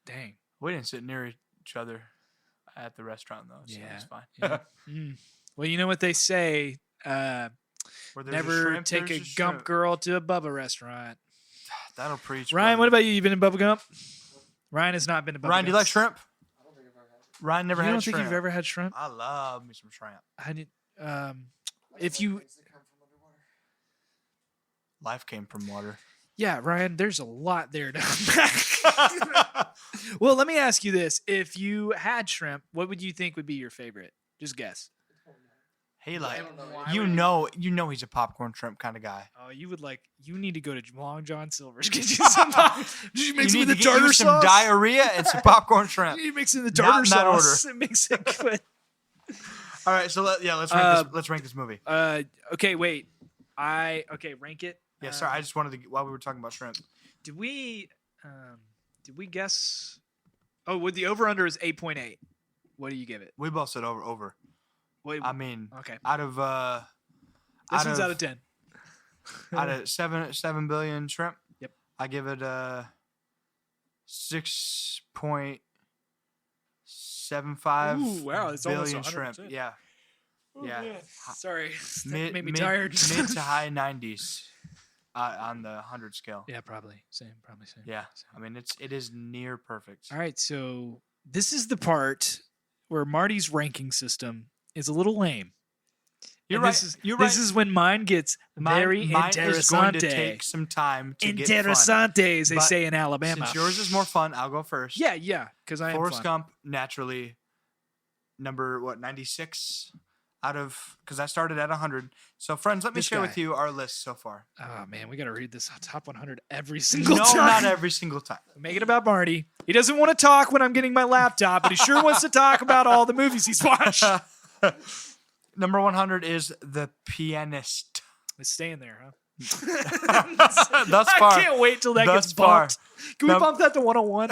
Dang. we didn't sit near each other at the restaurant, though. So Yeah. it's fine. Yeah. Well, you know what they say. Where there's a Never shrimp, take there's a shrimp. Gump girl to a Bubba restaurant. That'll preach. Ryan, what brother. about you? You been in Bubba Gump? Ryan has not been to Bubba Ryan? Do you like Gump's. shrimp? I don't think I've ever had it. Ryan never You had don't shrimp. think you've ever had shrimp? I love me some shrimp. I did. I If like you, things that come from underwater. Life came from water. yeah, Ryan, there's a lot there to unpack. Well, let me ask you this: if you had shrimp, what would you think would be your favorite? Just guess. He like, I don't know. Why you would know he's a popcorn shrimp kind of guy. Oh, you would like. You need to go to Long John Silver's. Get you some. Did you mix You it with need the to get you tartar some sauce? diarrhea and some popcorn shrimp. You mix it in the Not tartar in that sauce. It makes it good. All right, so let's rank this movie. Okay, wait. Rank it. Yeah, sorry, I just wanted to while we were talking about shrimp. Did we guess? Oh, with the over under is 8.8. What do you give it? We both said over. Wait, I mean, okay. out of This one's out of 10. out of 7 billion shrimp. Yep. I give it 6.75 Ooh, wow, it's almost billion shrimp. 100%. Yeah. Oh, Yeah. man. Sorry, that Mid, made me mid- tired. mid to high 90s on the 100 scale. Yeah, probably same. Yeah. Same. I mean, it is near perfect. All right, so this is the part where Marty's ranking system is a little lame. You're And right. This is when mine gets very Mine is going to interessante. take some time to get fun. Interessante, as they But say in Alabama. Since yours is more fun, I'll go first. Yeah, because I am Forrest fun. Gump, naturally, number 96 out of, because I started at 100. So, friends, let me This share guy. with you our list so far. Oh man, we got to read this top 100 every single No, time. not every single time. Make it about Marty. He doesn't want to talk when I'm getting my laptop, but he sure wants to talk about all the movies he's watched. Number 100 is The Pianist. It's staying there, huh? Thus far. I can't wait till that Thus gets far. bumped. Can we Num- bump that to 101?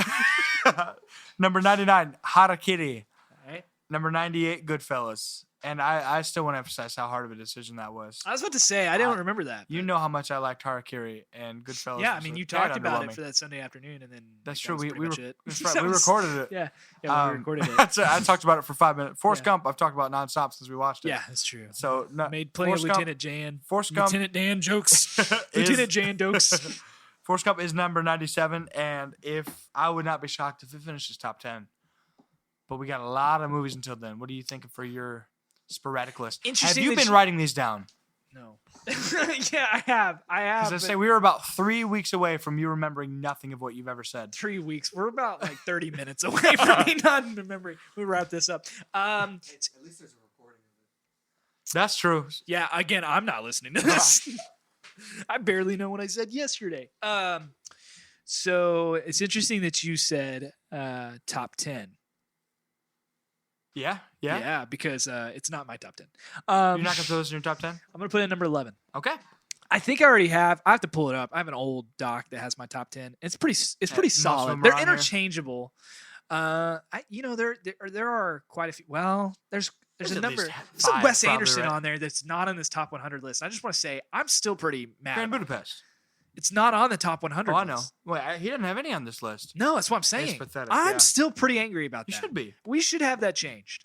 Number 99, Harakiri. All right. Number 98, Goodfellas. And I still want to emphasize how hard of a decision that was. I was about to say, I don't remember that. You but- know how much I liked Harakiri and Goodfellas. Yeah, I was mean, quite you talked about it underwhelming. for that Sunday afternoon, and then That's that true. was We pretty much it. that's right. That We was- recorded it. Yeah, we recorded it. I talked about it for 5 minutes. Forrest Yeah. Gump, I've talked about nonstop since we watched it. Yeah, that's true. So Made plenty of Forrest Gump- Lieutenant Jan, Forrest Gump Lieutenant Dan jokes, is- Lieutenant Jan jokes. Forrest Gump is number 97, and if I would not be shocked if it finishes top 10. But we got a lot of movies until then. What are you thinking for your sporadic list? Interesting Have you that been you- writing these down? No. Yeah, I have. Because I but say we were about 3 weeks away from you remembering nothing of what you've ever said. 3 weeks. We're about like 30 minutes away from me not remembering. We wrap this up. At least there's a recording of it. That's true. Yeah, again, I'm not listening to this. I barely know what I said yesterday. So it's interesting that you said top 10. Yeah. Because it's not my top 10. You're not going to throw those in your top 10? I'm going to put in number 11. Okay. I think I already have. I have to pull it up. I have an old doc that has my top 10. It's pretty most of solid. them are They're on here. interchangeable. There are quite a few. Well, there's There's a at number. least There's some 5 Wes probably, Anderson right? on there that's not on this top 100 list. I just want to say I'm still pretty mad. Grand about it. Budapest. It's not on the top 100. Oh, I know. list. Wait, he doesn't have any on this list. No, that's what I'm saying. pathetic, I'm yeah. still pretty angry about You that. should be. We should have that changed.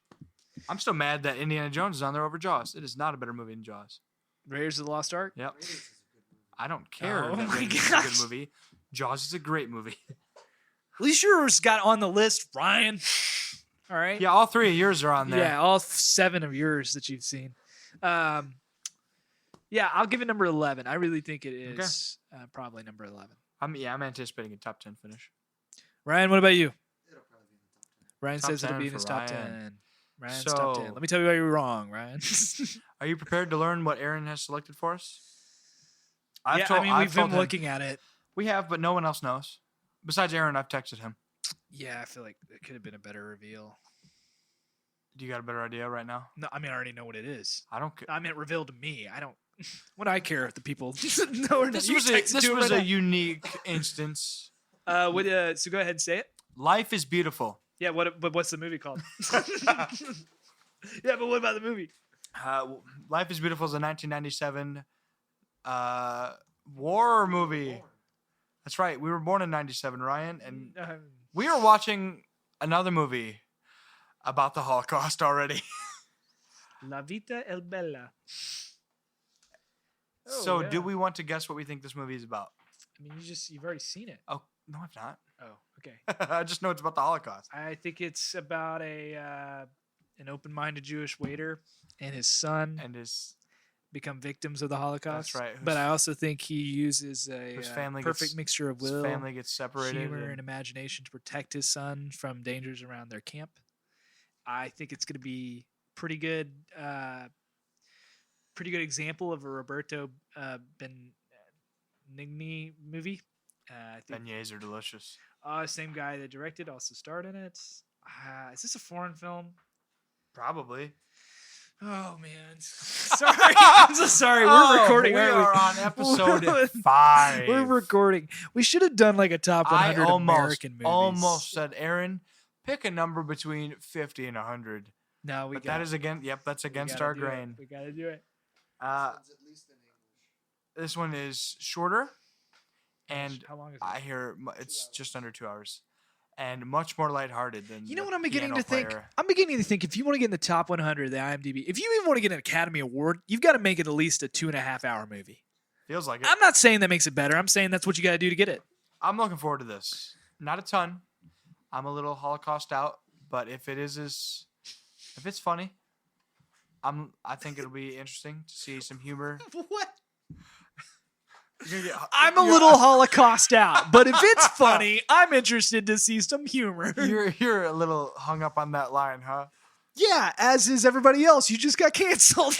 I'm still mad that Indiana Jones is on there over Jaws. It is not a better movie than Jaws. Raiders of the Lost Ark. Yep. Raiders is a good movie. I don't care Oh that my Raiders is a gosh. good movie. Jaws is a great movie. At least yours got on the list, Ryan. All right. Yeah, all 3 of yours are on there. Yeah, all 7 of yours that you've seen. Yeah, I'll give it number 11. I really think it is probably number 11. I'm anticipating a top 10 finish. Ryan, what about you? It'll probably be in the top 10. Ryan Top says it'll 10 be in for his top Ryan. 10. Ryan's top 10. So- Let me tell you why you were wrong, Ryan. Are you prepared to learn what Aaron has selected for us? We've I've told been him. looking at it. We have, but no one else knows. Besides Aaron, I've texted him. Yeah, I feel like it could have been a better reveal. Do you got a better idea right now? No, I mean, I already know what it is. I don't care. I meant revealed to me. I don't. What do I care if the people know or not? This You was text it to him right a now. unique instance. So go ahead and say it. Life is beautiful. Yeah. But what's the movie called? Yeah, but what about the movie? Life is Beautiful is a 1997 war movie. That's right. We were born in 97, Ryan, and we are watching another movie about the Holocaust already. La Vita El Bella. So, yeah. do we want to guess what we think this movie is about? I mean, you've already seen it. Oh, no, I've not. Oh, okay. I just know it's about the Holocaust. I think it's about an open-minded Jewish waiter and his son And his become victims of the Holocaust. That's right. But I also think he uses a His family perfect gets- mixture of his will, family gets separated. humor, and and- imagination to protect his son from dangers around their camp. I think it's going to be pretty good example of a Roberto Benigni movie. I think Beignets are delicious. same guy that directed also starred in it. Is this a foreign film? Probably. Oh man, sorry. I'm so sorry. We're Oh, recording. We aren't are on episode We're- 5. We're recording. We should have done like a top 100 American movies. almost said, Aaron, pick a number between 50 and 100. No, we But got that is against. Yep, that's against our grain. We gotta do it. Uh, This one's at least in English. this one is shorter, and How long is it? I hear it's just under 2 hours, and much more lighthearted than. You know the what I'm beginning Piano to think? Player. I'm beginning to think if you want to get in the top 100 of the IMDb, if you even want to get an Academy Award, you've got to make it at least a 2.5 hour movie. Feels like it. I'm not saying that makes it better. I'm saying that's what you got to do to get it. I'm looking forward to this. Not a ton. I'm a little Holocaust out, but if it's funny, I think it'll be interesting to see some humor. What? You're gonna get- I'm a you're- little Holocaust out, but if it's funny, I'm interested to see some humor. You're a little hung up on that line, huh? Yeah, as is everybody else. You just got canceled.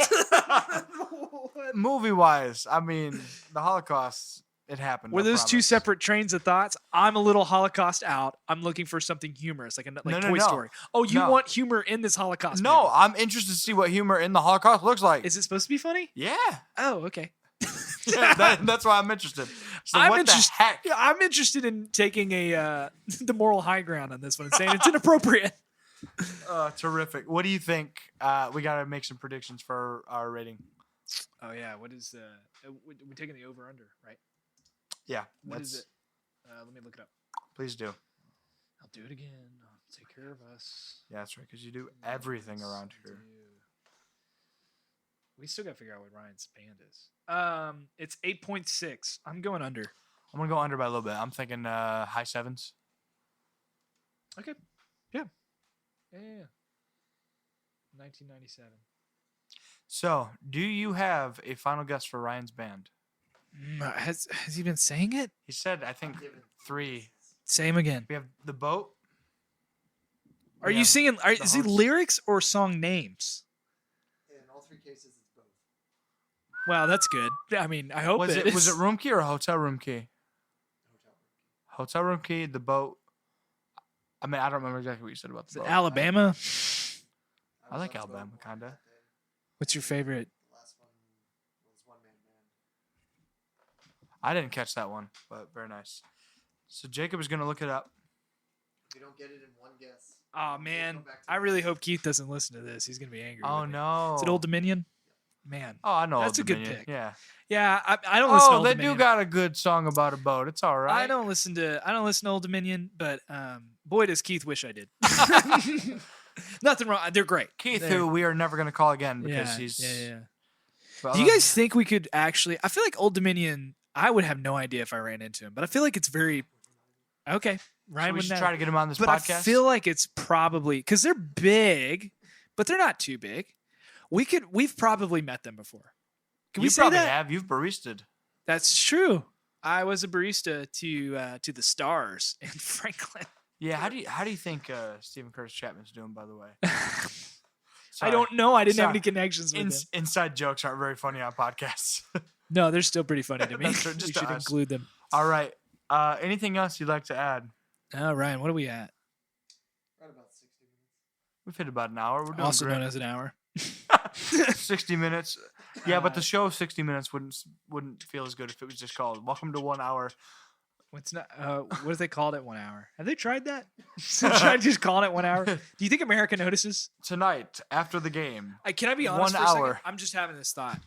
Movie wise, I mean, the Holocaust, it happened. Were I those two promise. separate trains of thoughts? I'm a little Holocaust out. I'm looking for something humorous, like No, Toy no. Story. Oh, you No. want humor in this Holocaust? No, movie. I'm interested to see what humor in the Holocaust looks like. Is it supposed to be funny? Yeah. Oh, okay. That's why I'm interested. So I'm what interest- the heck? Yeah, I'm interested in taking a the moral high ground on this one and saying it's inappropriate. Terrific. What do you think? We got to make some predictions for our rating. Oh yeah, what is we're taking the over under, right? Yeah. What that's- is it? Let me look it up. Please do. I'll do it again. I'll take care of us. Yeah, that's right, because you do everything around here. We still got to figure out what Ryan's band is. It's 8.6. I'm going under. I'm going to go under by a little bit. I'm thinking high 7s. Okay. Yeah. 1997. So, do you have a final guess for Ryan's band? Has he been saying it? He said, I think, 3. Say him again. We have The Boat. Are We you have singing? The Is it Host. lyrics or song names? In all 3 cases, it's both. Wow, that's good. I mean, I hope Was it it is. room key or hotel room key? Hotel room. Hotel room key, The Boat. I mean, I don't remember exactly what you said about Is The it Boat. Alabama? I like Alabama, kinda. What's your favorite? The last one was One Man Band. I didn't catch that one, but very nice. So Jacob is going to look it up. If you don't get it in one guess, Oh we'll man, go back to I the really guess. hope Keith doesn't listen to this. He's gonna be angry. Oh, with me. no. Is it Old Dominion? Man. Oh, I know. That's Old a good Dominion. pick. Yeah. Yeah, I don't listen to Oh, Old they Dominion. do got a good song about a boat. It's all right. I don't listen to Old Dominion, but boy does Keith wish I did. Nothing wrong. They're great. Keith, They're- who we are never going to call again because yeah, he's. yeah. Well, Do you guys think we could actually? I feel like Old Dominion. I would have no idea if I ran into him, but I feel like it's very. Okay, So Ryan we would should know. try to get him on this But podcast. I feel like it's probably because they're big, but they're not too big. We've probably met them before. Can we you say probably that? have. You've baristed. That's true. I was a barista to the Stars in Franklin. Yeah. How do you think Stephen Curtis Chapman's doing? By the way, I Sorry. don't know. I didn't have Sorry. any connections with him. Inside jokes aren't very funny on podcasts. No, they're still pretty funny to me. That's true, just We to should us. include them. All right. Anything else you'd like to add? Ryan, what are we at? Right about 60 minutes. We've hit about an hour. We're doing Also great. known as an hour. 60 minutes. Yeah, but the show 60 minutes wouldn't feel as good if it was just called "Welcome to 1 Hour." What's not? What if they called it 1 hour? Have they tried that? Tried just calling it 1 hour. Do you think America notices? Tonight after the game. Can I be honest 1 for a second? hour. I'm just having this thought.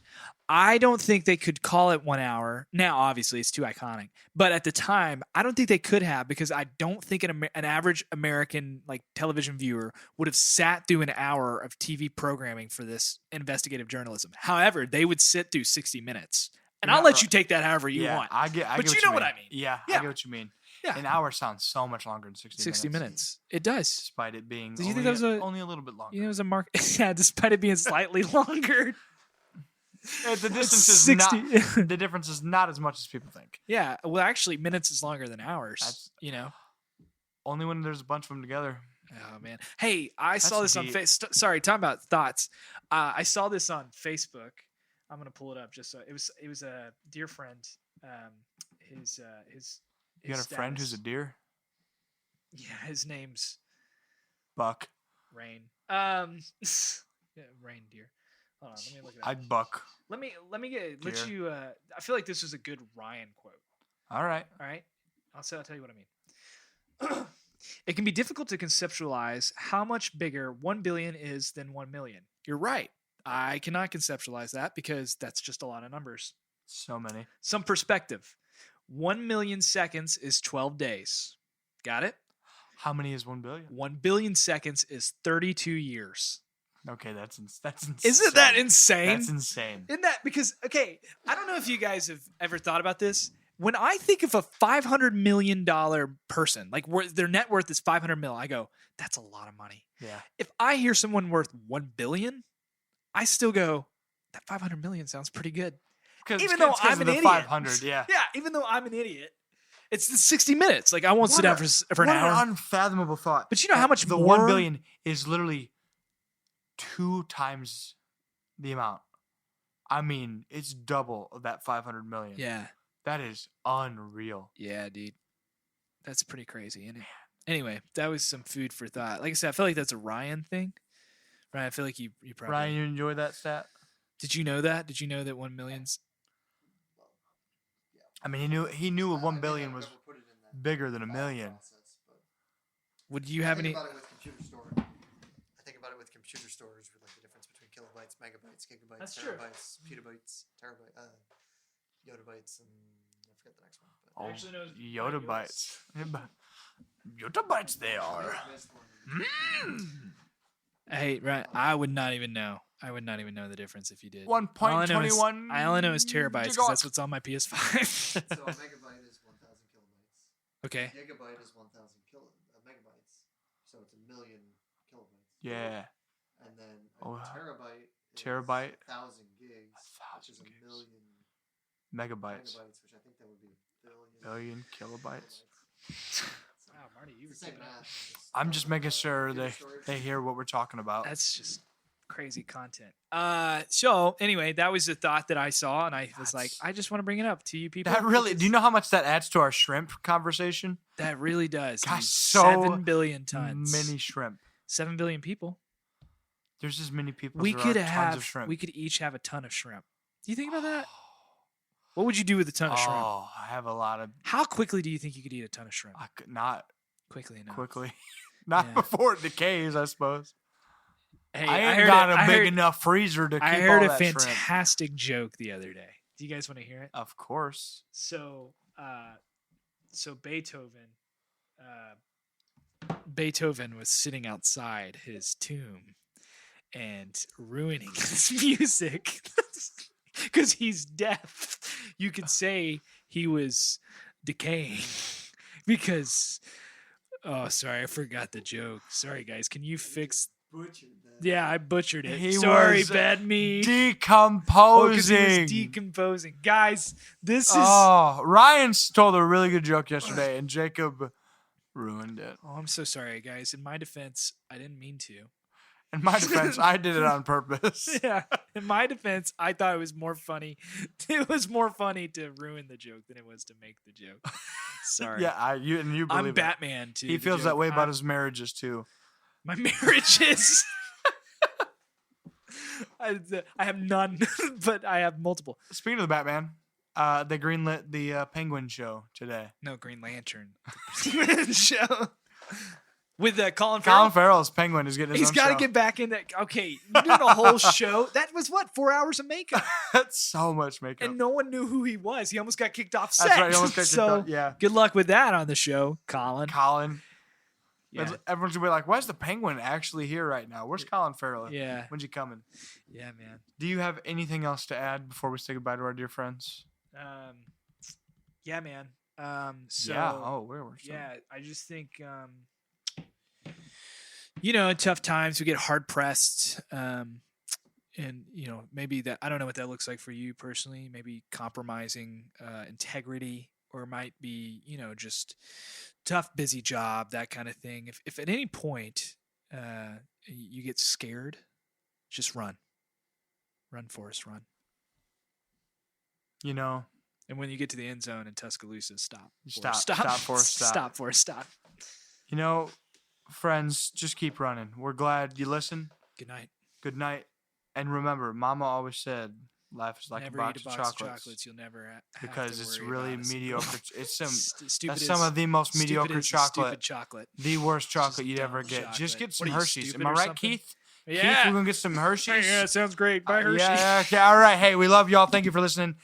I don't think they could call it 1 hour. Now, obviously, it's too iconic. But at the time, I don't think they could have because I don't think an average American like television viewer would have sat through an hour of TV programming for this investigative journalism. However, they would sit through 60 minutes. And You're I'll not let you take that however you yeah, want. I get. But get you know what mean. I mean. Yeah, I Yeah. get what you mean. Yeah. An hour sounds so much longer than 60 minutes. 60 minutes. It does. Despite it being Did you only, think that was a- only a little bit longer. You know, it was a mark. Yeah, despite it being slightly longer. The distance is 60. not. The difference is not as much as people think. Yeah. Well, actually, minutes is longer than hours. That's- you know. Only when there's a bunch of them together. Oh man. Hey, I saw That's this on deep. Facebook. Sorry, talking about thoughts. I saw this on Facebook. I'm gonna pull it up just so it was a dear friend. His You got a friend who's a status- deer? Yeah, his name's Buck. Rain. Yeah, Rain Deer. Hold on, let me look it up. I'd buck. Let me let Deer. you. I feel like this was a good Ryan quote. All right. All right. I'll tell you what I mean. It can be difficult to conceptualize how much bigger 1 billion is than 1 million. You're right. I cannot conceptualize that because that's just a lot of numbers. So many. Some perspective. 1 million seconds is 12 days. Got it? How many is 1 billion? 1 billion seconds is 32 years. Okay, that's insane. Isn't that insane? That's insane. Isn't that because okay, I don't know if you guys have ever thought about this. When I think of a $500 million person, like where their net worth is 500 mil, I go, that's a lot of money. Yeah. If I hear someone worth 1 billion, I still go, that 500 million sounds pretty good. Even though I'm an idiot. 500, yeah. Yeah, even though I'm an idiot, it's the 60 minutes. Like I won't sit down for an What hour. an unfathomable thought. But you know how much the more 1 billion is literally 2 times the amount. I mean, it's double of that 500 million. Yeah, That is unreal. yeah, dude, that's pretty crazy. Isn't it? Anyway, that was some food for thought. Like I said, I feel like that's a Ryan thing. Ryan, I feel like you probably. Ryan, you enjoy that stat? Did you know that? Did you know that 1 million's? I mean, he knew I 1 may billion not was have ever put it in that bigger than a thought million. process, but Would you I have think any? about it with computer storage. I think about it with computer storage, with like the difference between kilobytes, megabytes, gigabytes, That's true. terabytes, petabytes, yottabytes, and I forget the next one. But Oh, actually knows Yoda megabytes. bites. Yoda bites they are. Hey, right. I would not even know. I would not even know the difference if you did. 1.21. I only know is terabytes because that's what's on my PS5. So a megabyte is 1,000 kilobytes. Okay. Gigabyte is 1,000 megabytes. So it's a million kilobytes. Yeah. And then Oh, a terabyte. terabyte. 1,000 gigs. 1,000 which is a gigs. million Megabytes. megabytes, which I think that would be a billion. Billion kilobytes. Wow, Marty, you were It's the same keeping up. math. It's I'm all just about, making sure computer they storage. hear what we're talking about. That's just crazy content. So anyway, that was the thought that I saw, and I was like, That's- I just want to bring it up to you people. That really. because Do you know how much that adds to our shrimp conversation? that really does? Gosh, Dude, so 7 billion tons. Many shrimp. 7 billion people. There's as many people. We as there could are tons have. of shrimp. We could each have a ton of shrimp. Do you think about that? What would you do with a ton of shrimp? Oh, I have a lot of. How quickly do you think you could eat a ton of shrimp? I could not Quickly enough. quickly. Not Yeah. before it decays, I suppose. Hey, I ain't heard got it- a I big heard- enough freezer to keep I all heard a that shrimp. fantastic joke the other day. Do you guys want to hear it? Of course. So Beethoven was sitting outside his tomb and ruining his music because he's deaf. You could say he was decaying because oh, sorry, I forgot the joke. Sorry, guys. Can you fix? Butchered that. Yeah, I butchered it. He Sorry, was bad me. decomposing. Because he was decomposing. Guys, this is. Oh, Ryan told a really good joke yesterday, and Jacob ruined it. Oh, I'm so sorry, guys. In my defense, I didn't mean to. In my defense, I did it on purpose. Yeah. In my defense, I thought it was more funny. It was more funny to ruin the joke than it was to make the joke. Sorry. Yeah, you believe I'm it. Batman too. He the feels that joke. way about his marriages too. My marriages. I have none, but I have multiple. Speaking of the Batman, they greenlit the Penguin show today. No, Green Lantern. Show. With Colin Farrell. Colin Farrell's Penguin is getting his He's own got to show. get back in that. Okay, you're doing a whole show. That was what, 4 hours of makeup, That's so much makeup. and no one knew who he was. He almost got kicked off set. That's right. He almost got kicked so out. Yeah. good luck with that on the show, Colin. Colin. Yeah, Everyone's gonna be like, "Why is the Penguin actually here right now? Where's Colin Farrell? yeah, When's he coming?" yeah, man. Do you have anything else to add before we say goodbye to our dear friends? Yeah, man. So yeah. Oh, where were we? yeah, I just think in tough times we get hard pressed, and maybe that, I don't know what that looks like for you personally. Maybe compromising integrity, or might be just tough, busy job, that kind of thing. If at any point you get scared, just run, Forrest, run. And when you get to the end zone in Tuscaloosa, stop. Forrest, Stop, Forrest, stop. Friends, just keep running. We're glad you listen. Good night. Good night. And remember, Mama always said, life is like Never a box eat a of box chocolates. You'll never have Because to it's worry really about it. mediocre. It's some Stupid that's is- some of the most stupid mediocre is chocolate. Stupid chocolate. The worst chocolate Just you'd ever dumb get. Just chocolate. get What some are you, Hershey's. stupid Am I or right, something? Keith? Yeah. Keith, we're gonna get some Hershey's. Yeah, sounds great. Bye, Hershey. Yeah, okay, all right. Hey, we love y'all. Thank you for listening.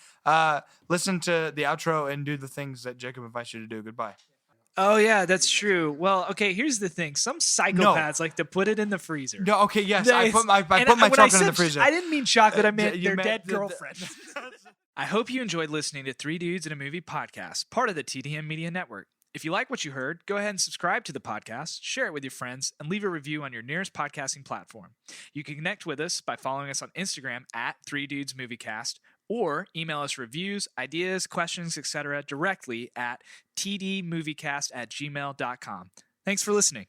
Listen to the outro and do the things that Jacob invites you to do. Goodbye. Oh yeah, that's true. Well, okay. Here's the thing: some psychopaths like to put it in the freezer. No, okay, yes. I Nice. put my And chocolate in the said freezer. I didn't mean chocolate. I meant you their meant dead the- girlfriend. I hope you enjoyed listening to Three Dudes in a Movie podcast, part of the TDM Media Network. If you like what you heard, go ahead and subscribe to the podcast, share it with your friends, and leave a review on your nearest podcasting platform. You can connect with us by following us on Instagram at 3dudesmoviecast, or email us reviews, ideas, questions, etc. directly at tdmoviecast@gmail.com. Thanks for listening.